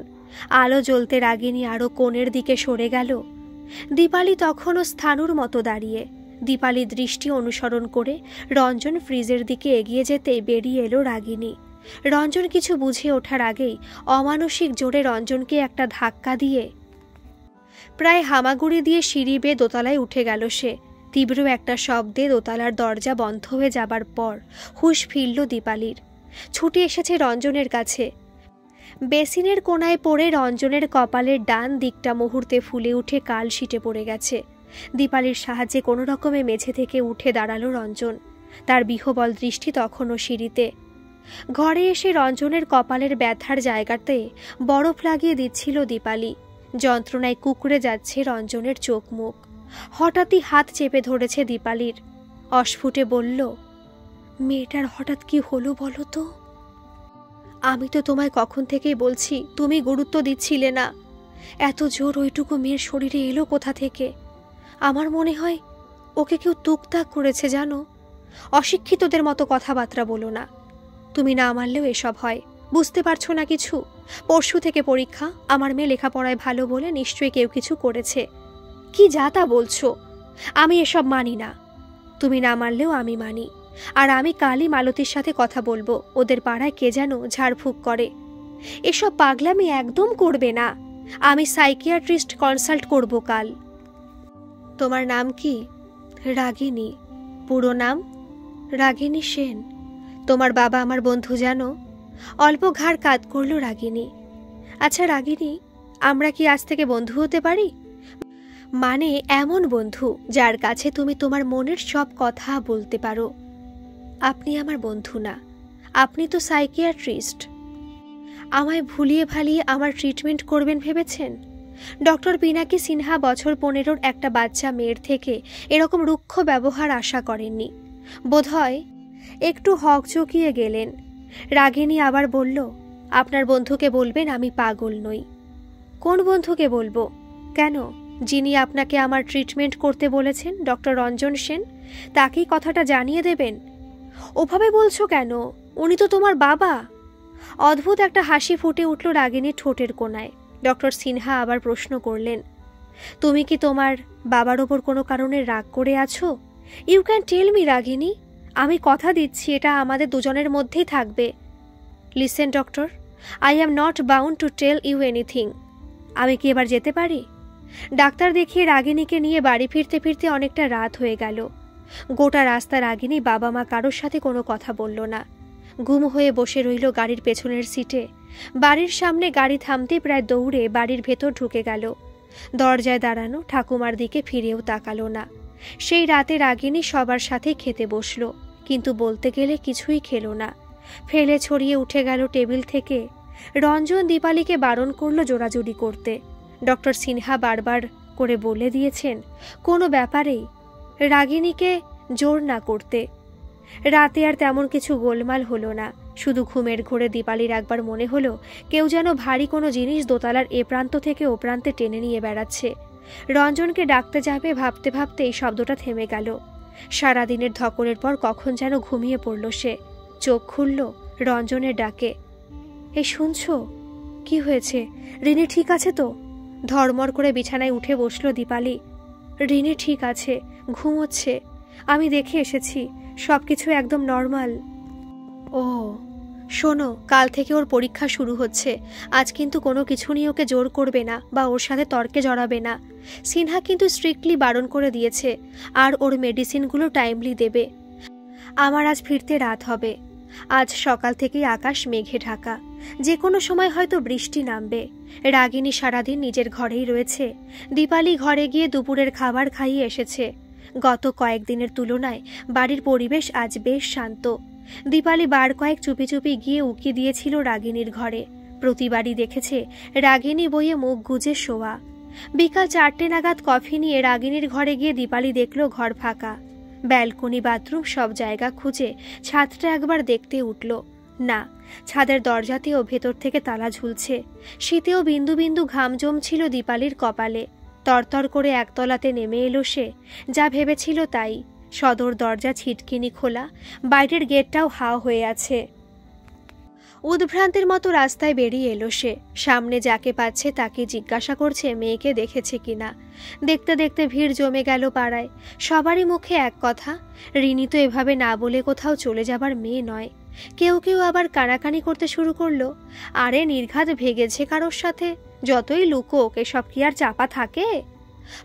আলো জ্বলতে রাগিনী আরও কোণের দিকে সরে গেল। দীপালি তখনও স্থাণুর মতো দাঁড়িয়ে। দীপালি দৃষ্টি অনুসরণ করে রঞ্জন ফ্রিজের দিকে এগিয়ে যেতেই বেরিয়ে এলো রাগিনী। রঞ্জন কিছু বুঝে ওঠার আগেই অমানসিক জোরে রঞ্জনকে একটা ধাক্কা দিয়ে প্রায় হামাগুড়ি দিয়ে সিঁড়ি বেয়ে দোতলায় উঠে গেল সে। তীব্র একটা শব্দে দোতলার দরজা বন্ধ হয়ে যাবার পর হুঁশ ফিরল দীপালির। ছুটে এসেছে রঞ্জনের কাছে। বেসিনের কোনায় পড়ে রঞ্জনের কপালের ডান দিকটা মুহূর্তে ফুলে উঠে কাল শিটে পড়ে গেছে। দীপালির সাহায্যে কোনো রকমে মেঝে থেকে উঠে দাঁড়ালো রঞ্জন। তার বিহ্বল দৃষ্টি তখনও সিঁড়িতে। ঘরে এসে রঞ্জনের কপালের ব্যথার জায়গাতে বরফ লাগিয়ে দিচ্ছিল দীপালি। যন্ত্রণায় কুঁকড়ে যাচ্ছে রঞ্জনের চোখ মুখ। হঠাৎই হাত চেপে ধরেছে দীপালির। অস্ফুটে বলল, মেয়েটার হঠাৎ কি হলো বলো তো? আমি তো তোমায় কখন থেকেই বলছি, তুমি গুরুত্ব দিচ্ছিলে না। এত জোর ওইটুকু মেয়ের শরীরে এলো কোথা থেকে? আমার মনে হয় ওকে কেউ তুকতাক করেছে জানো। অশিক্ষিতদের মতো কথাবার্তা বলো না। তুমি না মানলেও এসব হয়, বুঝতে পারছো না কিছু? পরশু থেকে পরীক্ষা। আমার মেয়ে লেখাপড়ায় ভালো বলে নিশ্চয়ই কেউ কিছু করেছে। কি যা তা বলছো? আমি এসব মানি না। তুমি না মানলেও আমি মানি। আর আমি কালই মালতীর সাথে কথা বলবো। ওদের পাড়ায় কে যেন ঝাড়ফুঁক করে। এসব পাগলামি একদম করবে না। আমি সাইকিয়াট্রিস্ট কনসাল্ট করব কাল। তোমার নাম কি? রাগিনী। পুরো নাম? রাগিনী সেন। তোমার বাবা আমার বন্ধু জানো? অল্প ঘাড় কাত করল রাগিনী। আচ্ছা রাগিনী, আমরা কি আজ থেকে বন্ধু হতে পারি? মানে এমন বন্ধু যার কাছে তুমি তোমার মনের সব কথা বলতে পারো। আপনি আমার বন্ধু না, আপনি তো সাইকিয়াট্রিস্ট। আমায় ভুলিয়ে ভালিয়ে আমার ট্রিটমেন্ট করবেন ভেবেছেন? ডক্টর পিনাকি সিনহা বছর 15-র একটা বাচ্চা মেয়ের থেকে এরকম রুক্ষ ব্যবহার আশা করেননি। বোধহয় একটু হকচকিয়ে গেলেন। রাগিনী আবার বলল, আপনার বন্ধুকে বলবেন আমি পাগল নই। কোন বন্ধুকে বলবো? কেন, যিনি আপনাকে আমার ট্রিটমেন্ট করতে বলেছেন, ডক্টর রঞ্জন সেন, তাকেই কথাটা জানিয়ে দেবেন। ওভাবে বলছো কেন? উনি তো তোমার বাবা। অদ্ভুত একটা হাসি ফুটে উঠল রাগিনীর ঠোঁটের কোণায়। ডক্টর সিনহা আবার প্রশ্ন করলেন, তুমি কি তোমার বাবার ওপর কোনো কারণে রাগ করে আছো? You can tell me Ragini. আমি কথা দিচ্ছি এটা আমাদের দুজনের মধ্যেই থাকবে। Listen doctor, I am not bound to tell you anything. আমি কি এবার যেতে পারি? ডাক্তার দেখিয়ে রাগিনীকে নিয়ে বাড়ি ফিরতে ফিরতে অনেকটা রাত হয়ে গেল। গোটা রাস্তা রাগিনী বাবা মা কারোর সাথে কোনো কথা বলল না। গুম হয়ে বসে রইল গাড়ির পেছনের সিটে। বাড়ির সামনে গাড়ি থামতেই প্রায় দৌড়ে বাড়ির ভেতর ঢুকে গেল। দরজায় দাঁড়ানো ঠাকুমার দিকে ফিরেও তাকালো না। সেই রাতে রাগিনী সবার সাথে খেতে বসল, কিন্তু বলতে গেলে কিছুই খেলো না। ফেলে ছড়িয়ে উঠে গেল টেবিল থেকে। রঞ্জন দীপালিকে বারণ করল জোরাজুরি করতে। ডক্টর সিনহা বারবার করে বলে দিয়েছেন কোনো ব্যাপারেই রাগিনীকে জোর না করতে। রাতে আর তেমন কিছু গোলমাল হলো না। শুধু ঘুমের ঘোরে দীপালির একবার মনে হলো কেউ যেন ভারী কোনো জিনিস দোতলার এ প্রান্ত থেকে ও প্রান্তে টেনে নিয়ে বেড়াচ্ছে। রঞ্জনকে ডাকতে যাবে ভাবতে ভাবতে এই শব্দটা থেমে গেল। সারাদিনের ধকলের পর কখন যেন ঘুমিয়ে পড়ল সে। চোখ খুলল রঞ্জনের ডাকে। এই শুনছো? কি হয়েছে? রিনি ঠিক আছে তো? ধর্মর করে বিছানায় উঠে বসল দীপালি। রিনি ঠিক আছে, ঘুমোচ্ছে। আমি দেখে এসেছি, সবকিছু একদম নর্মাল। ও শোনো, কাল থেকে ওর পরীক্ষা শুরু হচ্ছে। আজ কিন্তু কোনো কিছু নিয়ে ওকে জোর করবে না বা ওর সাথে তর্কে জড়াবে না। সিনহা কিন্তু স্ট্রিক্টলি বারণ করে দিয়েছে। আর ওর মেডিসিনগুলো টাইমলি দেবে। আমার আজ ফিরতে রাত হবে। আজ সকাল থেকেই আকাশ মেঘে ঢাকা। যে কোনো সময় হয়তো বৃষ্টি নামবে। রাগিনী সারাদিন নিজের ঘরেই রয়েছে। দীপালি ঘরে গিয়ে দুপুরের খাবার খাইয়ে এসেছে। গত কয়েকদিনের তুলনায় বাড়ির পরিবেশ আজ বেশ শান্ত। দীপালি বার কয়েক চুপি চুপি গিয়ে উকি দিয়েছিল রাগিনীর ঘরে। প্রতিবারই দেখেছে রাগিনী বইয়ে মুখ গুজে শোয়া। বিকাল 4টে নাগাদ কফি নিয়ে রাগিনীর ঘরে গিয়ে দীপালি দেখল ঘর ফাঁকা। ব্যালকনি, বাথরুম সব জায়গা খুঁজে ছাদটা একবার দেখতে উঠল। না, ছাদের দরজাতেও ভেতর থেকে তালা ঝুলছে। শীতেও বিন্দু বিন্দু ঘাম জমছিল দীপালির কপালে। তরতর করে একতলাতে নেমে এলো সে। যা ভেবেছিল তাই। সদর দরজা ছিটকিনি খোলা, বাইরের গেটটাও হাও হয়ে আছে। উদ্ভ্রান্তের মতো রাস্তায় বেরিয়ে এলো সে। সামনে যাকে পাচ্ছে তাকে জিজ্ঞাসা করছে মেয়েকে দেখেছে কিনা। দেখতে দেখতে ভিড় জমে গেল পাড়ায়। সবারই মুখে এক কথা, রিনি তো এভাবে না বলে কোথাও চলে যাবার মেয়ে নয়। কেউ কেউ আবার কানাকানি করতে শুরু করলো, আরে নির্ঘাত ভেগেছে কারোর সাথে, যতই লুকোক এসব কি আর চাপা থাকে?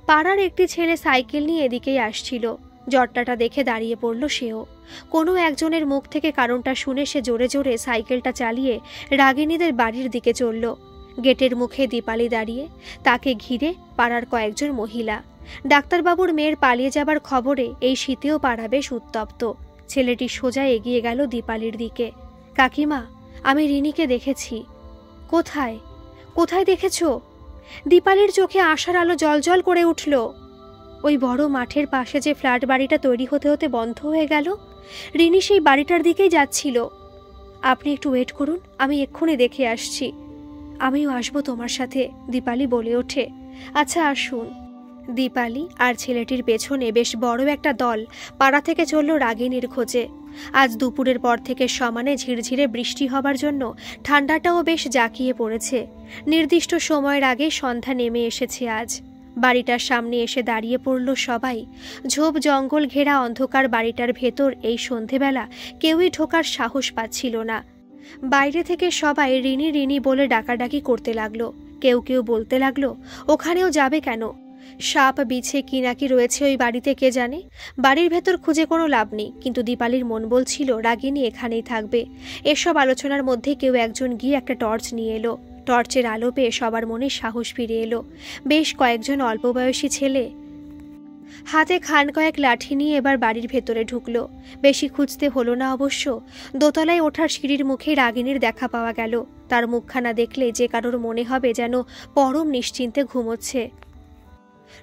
পাড়ার একটি ছেলে সাইকেল নিয়ে এদিকেই আসছিল। জট্টাটা দেখে দাঁড়িয়ে পড়ল সেও। কোনো একজনের মুখ থেকে কারণটা শুনে সে জোরে জোরে সাইকেলটা চালিয়ে রাগিনীদের বাড়ির দিকে চলল। গেটের মুখে দীপালি দাঁড়িয়ে, তাকে ঘিরে পাড়ার কয়েকজন মহিলা। ডাক্তারবাবুর মেয়ের পালিয়ে যাবার খবরে এই শীতেও পাড়া বেশ উত্তপ্ত। ছেলেটি সোজা এগিয়ে গেল দীপালির দিকে। কাকিমা, আমি রিনিকে দেখেছি। কোথায়? কোথায় দেখেছ? দীপালির চোখে আশার আলো জলজল করে উঠল। ওই বড় মাঠের পাশে যে ফ্ল্যাট বাড়িটা তৈরি হতে হতে বন্ধ হয়ে গেল, রিনি সেই বাড়িটার দিকেই যাচ্ছিল। আপনি একটু ওয়েট করুন, আমি এক্ষুনি দেখে আসছি। আমিও আসবো তোমার সাথে, দীপালি বলে ওঠে। আচ্ছা আসুন। দীপালি আর ছেলেটির পেছনে বেশ বড় একটা দল পাড়া থেকে চলল রাগিনীর খোঁজে। আজ দুপুরের পর থেকে সমানে ঝিরঝিরে বৃষ্টি হবার জন্য ঠান্ডাটাও বেশ জাঁকিয়ে পড়েছে। নির্দিষ্ট সময়ের আগে সন্ধ্যা নেমে এসেছে আজ। বাড়িটার সামনে এসে দাঁড়িয়ে পড়ল সবাই। ঝোপ জঙ্গল ঘেরা অন্ধকার বাড়িটার ভেতর এই সন্ধেবেলা কেউই ঢোকার সাহস পাচ্ছিল না। বাইরে থেকে সবাই রিনি রিনি বলে ডাকাডাকি করতে লাগলো। কেউ কেউ বলতে লাগলো, ওখানেও যাবে কেন? সাপ বিছে কি নাকি রয়েছে ওই বাড়িতে কে জানে। বাড়ির ভেতর খুঁজে কোনো লাভ নেই, কিন্তু দীপালির মন বলছিল রাগিনী এখানেই থাকবে। এসব আলোচনার মধ্যে কেউ একজন গিয়ে একটা টর্চ নিয়ে এলো। টর্চের আলো পেয়ে সবার মনে সাহস ফিরে এলো। বেশ কয়েকজন অল্প বয়সী ছেলে হাতে খান কয়েক লাঠি নিয়ে এবার বাড়ির ভেতরে ঢুকলো। বেশি খুঁজতে হলো না অবশ্য। দোতলায় ওঠার সিঁড়ির মুখে রাগিনীর দেখা পাওয়া গেল। তার মুখখানা দেখলে যে কারোর মনে হবে যেন পরম নিশ্চিন্তে ঘুমোচ্ছে।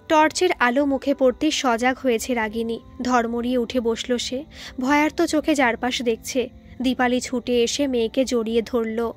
টর্চের আলো মুখে পড়তেই সজাগ হয়েছে রাগিনী। ধর্মড়িয়ে উঠে বসল সে। ভয়ার্ত চোখে চারপাশ দেখছে। দীপালি ছুটে এসে মেয়েকে জড়িয়ে ধরল।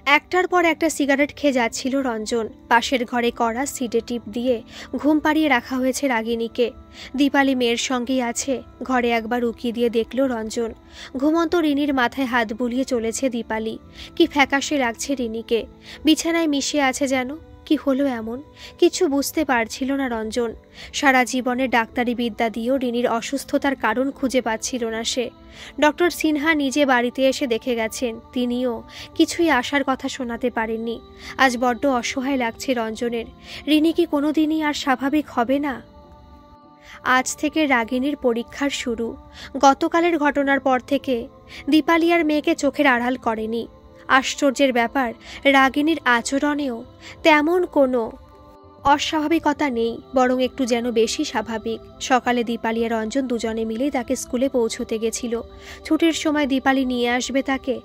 একটার পর একটা সিগারেট খেয়ে যাচ্ছিল রঞ্জন। পাশের ঘরে কড়া সিডে টিপ দিয়ে ঘুম পাড়িয়ে রাখা হয়েছে রাগিনীকে। দীপালি মেয়ের সঙ্গেই আছে। ঘরে একবার উকি দিয়ে দেখল রঞ্জন। ঘুমন্ত রিনির মাথায় হাত বুলিয়ে চলেছে দীপালি। কি ফ্যাকাশে লাগছে রিনিকে। বিছানায় মিশে আছে যেন। কি হলো এমন? কিছু বুঝতে পারছিল না রঞ্জন। সারা জীবনে ডাক্তারি বিদ্যা দিয়েও রিনির অসুস্থতার কারণ খুঁজে পাচ্ছিল না সে। ডক্টর সিনহা নিজে বাড়িতে এসে দেখে গেছেন, তিনিও কিছুই আশার কথা শোনাতে পারেননি। আজ বড্ড অসহায় লাগছে রঞ্জনের। রিনি কি কোনোদিনই আর স্বাভাবিক হবে না? আজ থেকে রাগিনীর পরীক্ষার শুরু। গতকালের ঘটনার পর থেকে দীপালি আর মেয়েকে চোখের আড়াল করেনি। আশ্চর্যের ব্যাপার, রাগিনীর আচরণেও তেমন কোনো অস্বাভাবিকতা নেই, বরং একটু যেন বেশি স্বাভাবিক। সকালে দীপালি আর রঞ্জন দুজনে মিলেই তাকে স্কুলে পৌঁছতে গেছিল। ছুটির সময় দীপালি নিয়ে আসবে তাকে।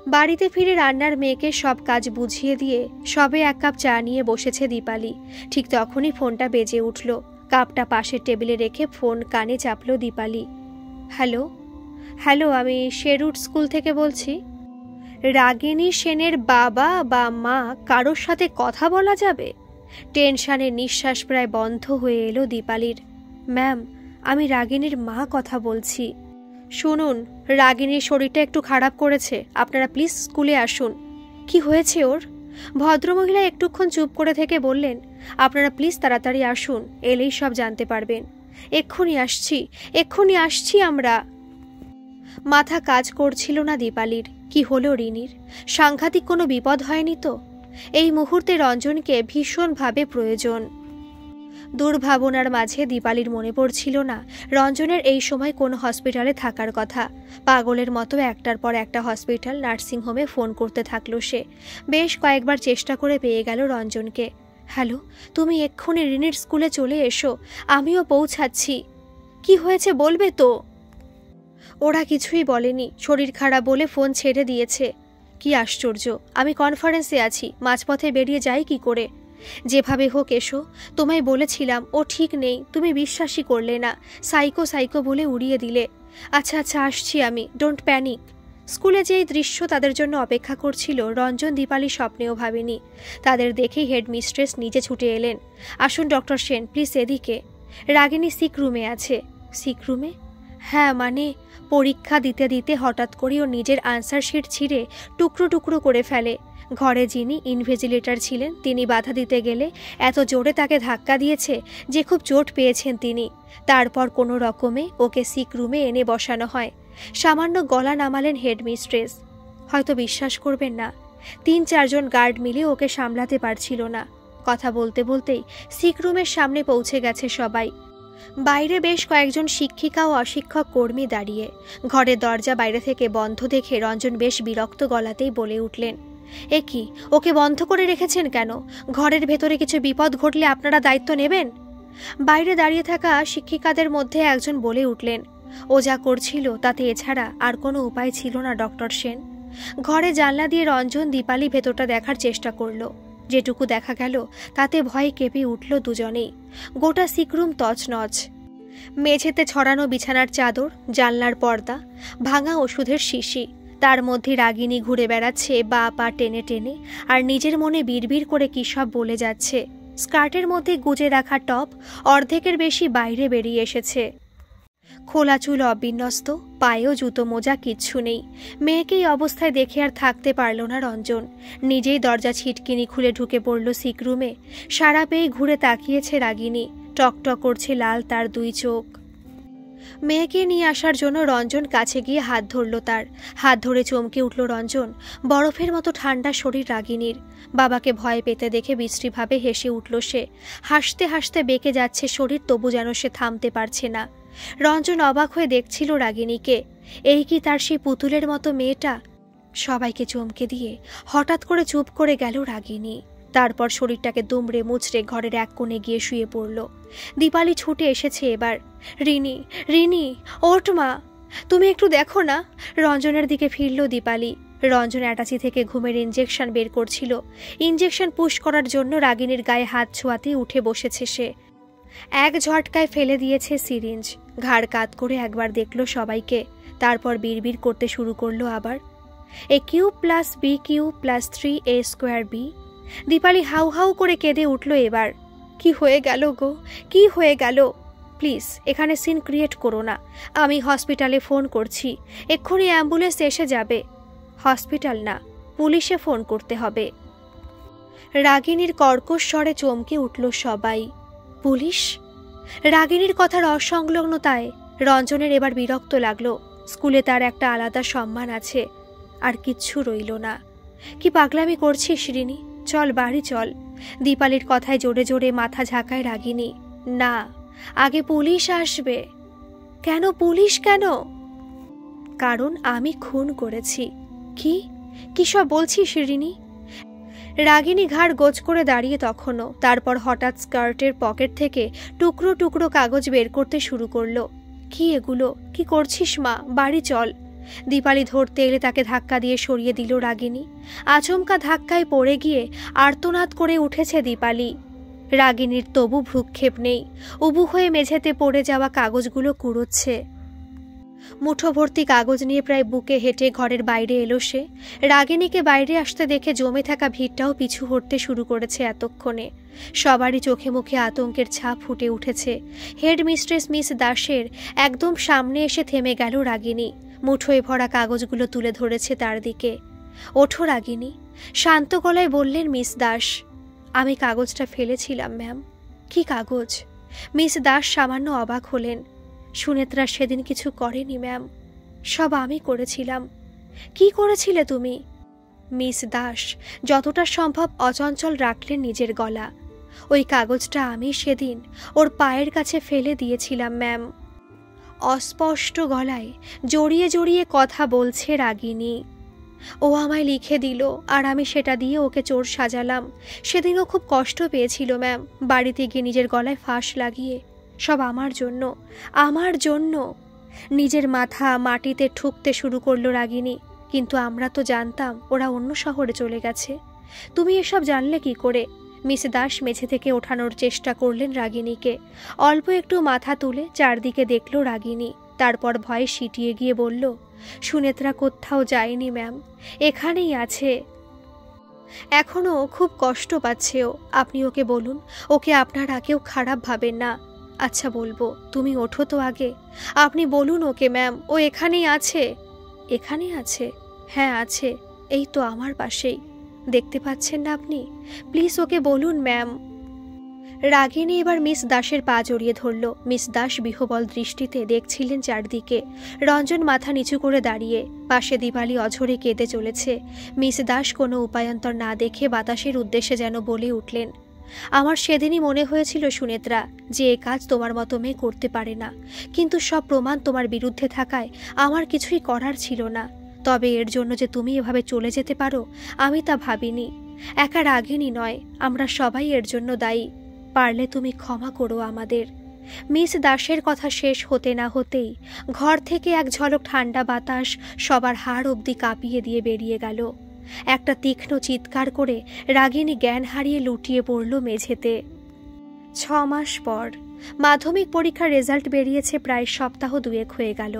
বাড়িতে ফিরে রান্নার মেয়েকে সব কাজ বুঝিয়ে দিয়ে সবে এক কাপ চা নিয়ে বসেছে দীপালি। ঠিক তখনই ফোনটা বেজে উঠল। কাপটা পাশের টেবিলে রেখে ফোন কানে চাপল দীপালি। হ্যালো হ্যালো, আমি শেরুট স্কুল থেকে বলছি। রাগিনী সেনের বাবা বা মা কারোর সাথে কথা বলা যাবে? টেনশানে নিঃশ্বাস প্রায় বন্ধ হয়ে এলো দীপালির। ম্যাম, আমি রাগিনীর মা কথা বলছি। শুনুন, রাগিনীর শরীরটা একটু খারাপ করেছে, আপনারা প্লিজ স্কুলে আসুন। কি হয়েছে ওর? ভদ্রমহিলা একটুক্ষণ চুপ করে থেকে বললেন, আপনারা প্লিজ তাড়াতাড়ি আসুন, এলেই সব জানতে পারবেন। এক্ষুনি আসছি আমরা। মাথা কাজ করছিল না দীপালির। কি হলো রিনির? সাংঘাতিক কোনো বিপদ হয়নি তো? এই মুহূর্তে রঞ্জনকে ভীষণভাবে প্রয়োজন। দুর্ভাবনার মাঝে দীপালির মনে পড়ছিল না রঞ্জনের এই সময় কোন হসপিটালে থাকার কথা। পাগলের মতো একটার পর একটা হসপিটাল, নার্সিংহোমে ফোন করতে থাকলো সে। বেশ কয়েকবার চেষ্টা করে পেয়ে গেল রঞ্জনকে। হ্যালো, তুমি এক্ষুনি রিনির স্কুলে চলে এসো, আমিও পৌঁছাচ্ছি। কি হয়েছে বলবে তো? ওরা কিছুই বলেনি, শরীর খারাপ বলে ফোন ছেড়ে দিয়েছে। কি আশ্চর্য, আমি কনফারেন্সে আছি, মাঝপথে বেরিয়ে যাই কি করে? যেভাবে হোক এসো। তোমায় বলেছিলাম ও ঠিক নেই, তুমি বিশ্বাসই করলে না। সাইকো বলে উড়িয়ে দিলে। আচ্ছা আসছি আমি, ডোন্ট প্যানিক। স্কুলে যেই দৃশ্য তাদের জন্য অপেক্ষা করছিল রঞ্জন দীপালি স্বপ্নেও ভাবেনি। তাদের দেখেই হেডমিস্ট্রেস নিজে ছুটে এলেন। আসুন ডক্টর সেন, প্লিজ এদিকে। রাগিনী সিক রুমে আছে। সিক রুমে? হ্যাঁ, মানে পরীক্ষা দিতে দিতে হঠাৎ করে ও নিজের আনসার শিট ছিঁড়ে টুকরো টুকরো করে ফেলে। ঘরে যিনি ইনভিজিলেটর ছিলেন তিনি বাধা দিতে গেলে এত জোরে তাকে ধাক্কা দিয়েছে যে খুব চোট পেয়েছেন তিনি। তারপর কোনো রকমে ওকে সিক রুমে এনে বসানো হয়। সামান্য গলা নামালেন হেডমিস্ট্রেস। হয়তো বিশ্বাস করবেন না, 3-4 জন গার্ড মিলে ওকে সামলাতে পারছিল না। কথা বলতে বলতেই সিক রুমের সামনে পৌঁছে গেছে সবাই। বাইরে বেশ কয়েকজন শিক্ষিকা ও অশিক্ষক কর্মী দাঁড়িয়ে। ঘরের দরজা বাইরে থেকে বন্ধ দেখে রঞ্জন বেশ বিরক্ত গলাতেই বলে উঠলেন, এ কি, ওকে বন্ধ করে রেখেছেন কেন? ঘরের ভেতরে কিছু বিপদ ঘটলে আপনারা দায়িত্ব নেবেন? বাইরে দাঁড়িয়ে থাকা শিক্ষিকাদের মধ্যে একজন বলে উঠলেন, ও যা করছিল তাতে এছাড়া আর কোনো উপায় ছিল না ডক্টর সেন। ঘরে জানলা দিয়ে রঞ্জন দীপালি ভেতরটা দেখার চেষ্টা করল। যেটুকু দেখা গেল তাতে ভয়ে কেঁপে উঠল দুজনেই। গোটা সিকরুম তছনছ। মেঝেতে ছড়ানো বিছানার চাদর, জানলার পর্দা, ভাঙা ওষুধের শিশি, তার মধ্যে রাগিনী ঘুরে বেড়াচ্ছে বা পা টেনে টেনে, আর নিজের মনে বিড়বিড় করে কী সব বলে যাচ্ছে। স্কার্টের মধ্যে গুজে রাখা টপ অর্ধেকের বেশি বাইরে বেরিয়ে এসেছে। খোলা চুল অবিন্যস্ত, পায়েও জুতো মোজা কিচ্ছু নেই। মেয়েকে এই অবস্থায় দেখে আর থাকতে পারল না রঞ্জন। নিজেই দরজা ছিটকিনি খুলে ঢুকে পড়ল সিকরুমে। সারা পেয়ে ঘুরে তাকিয়েছে রাগিনী। টকটক করছে লাল তার 2 চোখ। মেয়েকে নিয়ে আসার জন্য রঞ্জন কাছে গিয়ে হাত ধরল তার। হাত ধরে চমকে উঠল রঞ্জন। বরফের মতো ঠান্ডা শরীর রাগিনীর। বাবাকে ভয় পেতে দেখে বিশ্রীভাবে হেসে উঠল সে। হাসতে হাসতে বেঁকে যাচ্ছে শরীর, তবু যেন সে থামতে পারছে না। রঞ্জন অবাক হয়ে দেখছিল রাগিনীকে। এই কি তার সেই পুতুলের মতো মেয়েটা? সবাইকে চমকে দিয়ে হঠাৎ করে চুপ করে গেল রাগিনী। তারপর শরীরটাকে দুমড়ে মুচড়ে ঘরের এক কোণে গিয়ে শুয়ে পড়ল। দীপালি ছুটে এসেছে এবার। রিনি, রিনি, ওঠ মা, তুমি একটু দেখো না। রঞ্জনের দিকে ফিরল দীপালি। রঞ্জন অ্যাটাচি থেকে ঘুমের ইঞ্জেকশন বের করছিল। ইঞ্জেকশন পুশ করার জন্য রাগিনীর গায়ে হাত ছোঁয়াতেই উঠে বসেছে সে। এক ঝটকায় ফেলে দিয়েছে সিরিঞ্জ। ঘাড় কাত করে একবার দেখল সবাইকে, তারপর বিড়বিড় করতে শুরু করলো আবার, a³ + b³ + 3a²b। Dipali how how করে কেঁদে উঠল এবার। কি হয়ে গেল গো, কি হয়ে গেল? প্লিজ এখানে সিন ক্রিয়েট করো না। আমি হসপিটালে ফোন করছি, এক্ষুনি অ্যাম্বুলেন্স এসে যাবে। হসপিটাল না, পুলিশে ফোন করতে হবে। রাগিনীর কর্কশ স্বরে চমকে উঠল সবাই। পুলিশ? রাগিনীর কথার অসংলগ্নতায় রঞ্জনের এবার বিরক্ত লাগলো। স্কুলে তার একটা আলাদা সম্মান আছে, আর কিচ্ছু রইল না। কি পাগলামি করছিস রিনি? চল বাড়ি চল। দীপালির কথায় জোরে জোরে মাথা ঝাঁকায় রাগিনী। না, আগে পুলিশ আসবে। কেন পুলিশ কেন? কারণ আমি খুন করেছি। কি কি সব বলছিস রিনি? রাগিনী ঘাড় গোজ করে দাঁড়িয়ে তখনও। তারপর হঠাৎ স্কার্টের পকেট থেকে টুকরো টুকরো কাগজ বের করতে শুরু করলো। কি এগুলো? কি করছিস মা? বাড়ি চল। দীপালি ধরতে এলে তাকে ধাক্কা দিয়ে সরিয়ে দিল রাগিনী। আচমকা ধাক্কায় পড়ে গিয়ে আর্তনাদ করে উঠেছে দীপালি। রাগিনীর তবু ভ্রুক্ষেপ নেই। উবু হয়ে মেঝেতে পড়ে যাওয়া কাগজগুলো কুড়োচ্ছে। মুঠো ভর্তি কাগজ নিয়ে প্রায় বুকে হেঁটে ঘরের বাইরে এলো সে। রাগিনীকে বাইরে আসতে দেখে জমে থাকা ভিড়টাও পিছু হটতে শুরু করেছে এতক্ষণে। সবারই চোখে মুখে আতঙ্কের ছাপ ফুটে উঠেছে। হেড মিস্ট্রেস মিস দাসের একদম সামনে এসে থেমে গেল রাগিনী। মুঠোয় ভরা কাগজগুলো তুলে ধরেছে তার দিকে। ওঠো রাগিনী, শান্ত গলায় বললেন মিস দাস। আমি কাগজটা ফেলেছিলাম ম্যাম। কি কাগজ? মিস দাস সামান্য অবাক হলেন। সুনেত্রা সেদিন কিছু করেনি ম্যাম, সব আমি করেছিলাম। কি করেছিলে তুমি? মিস দাস যতটা সম্ভব অচঞ্চল রাখলেন নিজের গলা। ওই কাগজটা আমি সেদিন ওর পায়ের কাছে ফেলে দিয়েছিলাম ম্যাম। অস্পষ্ট গলায় জড়িয়ে জড়িয়ে কথা বলছে রাগিনী। ও আমায় লিখে দিল, আর আমি সেটা দিয়ে ওকে চোর সাজালাম। সেদিনও খুব কষ্ট পেয়েছিল ম্যাম। বাড়িতে গিয়ে নিজের গলায় ফাঁস লাগিয়ে। সব আমার জন্য, আমার জন্য। নিজের মাথা মাটিতে ঠুকতে শুরু করলো রাগিনী। কিন্তু আমরা তো জানতাম ওরা অন্য শহরে চলে গেছে। তুমি এসব জানলে কি করে? মিস দাস মেঝে থেকে ওঠানোর চেষ্টা করলেন রাগিনীকে। অল্প একটু মাথা তুলে চারদিকে দেখল রাগিনী। তারপর ভয়ে সিটিয়ে গিয়ে বলল, সুনেত্রা কোথাও যায়নি ম্যাম, এখানেই আছে। এখনও খুব কষ্ট পাচ্ছে ও। আপনি ওকে বলুন, ওকে আপনারা কেউ খারাপ ভাবেন না। আচ্ছা বলবো, তুমি ওঠো তো আগে। আপনি বলুন ওকে ম্যাম, ও এখানেই আছে। এখানে আছে? হ্যাঁ আছে, এই তো আমার পাশেই। দেখতে পাচ্ছেন না আপনি? প্লিজ ওকে বলুন ম্যাম। রাগিনী এবার মিস দাসের পা জড়িয়ে ধরল। মিস দাস বিহ্বল দৃষ্টিতে দেখছিলেন চারদিকে। রঞ্জন মাথা নিচু করে দাঁড়িয়ে, পাশে দিপালি অঝরে কেঁদে চলেছে। মিস দাস কোনো উপায়ান্তর না দেখে বাতাসের উদ্দেশ্যে যেন বলে উঠলেন, আমার সেদিনই মনে হয়েছিল সুনেত্রা যে এ কাজ তোমার মতো মেয়ে করতে পারে না, কিন্তু সব প্রমাণ তোমার বিরুদ্ধে থাকায় আমার কিছুই করার ছিল না। তবে এর জন্য যে তুমি এভাবে চলে যেতে পারো আমি তা ভাবিনি। একা রাগিনী নয়, আমরা সবাই এর জন্য দায়ী। পারলে তুমি ক্ষমা করো আমাদের। মিস দাসের কথা শেষ হতে না হতেই ঘর থেকে এক ঝলক ঠান্ডা বাতাস সবার হাড় অবধি কাঁপিয়ে দিয়ে বেরিয়ে গেল। একটা তীক্ষ্ণ চিৎকার করে রাগিনী জ্ঞান হারিয়ে লুটিয়ে পড়ল মেঝেতে। 6 মাস পর মাধ্যমিক পরীক্ষার রেজাল্ট বেরিয়েছে। প্রায় সপ্তাহ 2 হয়ে গেল।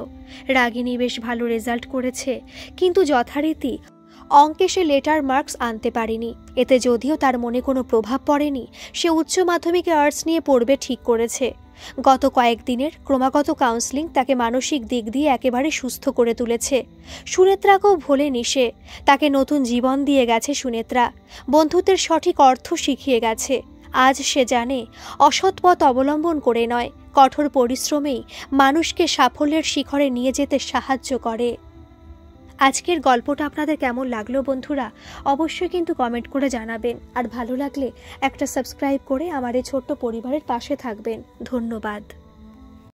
রাগিনী বেশ ভালো রেজাল্ট করেছে, কিন্তু যথারীতি অঙ্কে সে লেটার মার্কস আনতে পারেনি। এতে যদিও তার মনে কোনো প্রভাব পড়েনি, সে উচ্চ মাধ্যমিকে আর্টস নিয়ে পড়বে ঠিক করেছে। গত কয়েকদিনের ক্রমাগত কাউন্সেলিং তাকে মানসিক দিক দিয়ে একেবারে সুস্থ করে তুলেছে। সুনেত্রাকেও ভোলেনি সে। তাকে নতুন জীবন দিয়ে গেছে সুনেত্রা। বন্ধুত্বের সঠিক অর্থ শিখিয়ে গেছে। আজ সে জানে, অসৎ পথ অবলম্বন করে নয়, কঠোর পরিশ্রমেই মানুষকে সাফল্যের শিখরে নিয়ে যেতে সাহায্য করে। আজকের গল্পটা আপনাদের কেমন লাগলো বন্ধুরা, অবশ্যই কিন্তু কমেন্ট করে জানাবেন। আর ভালো লাগলে একটা সাবস্ক্রাইব করে আমার এই ছোট্ট পরিবারের পাশে থাকবেন। ধন্যবাদ।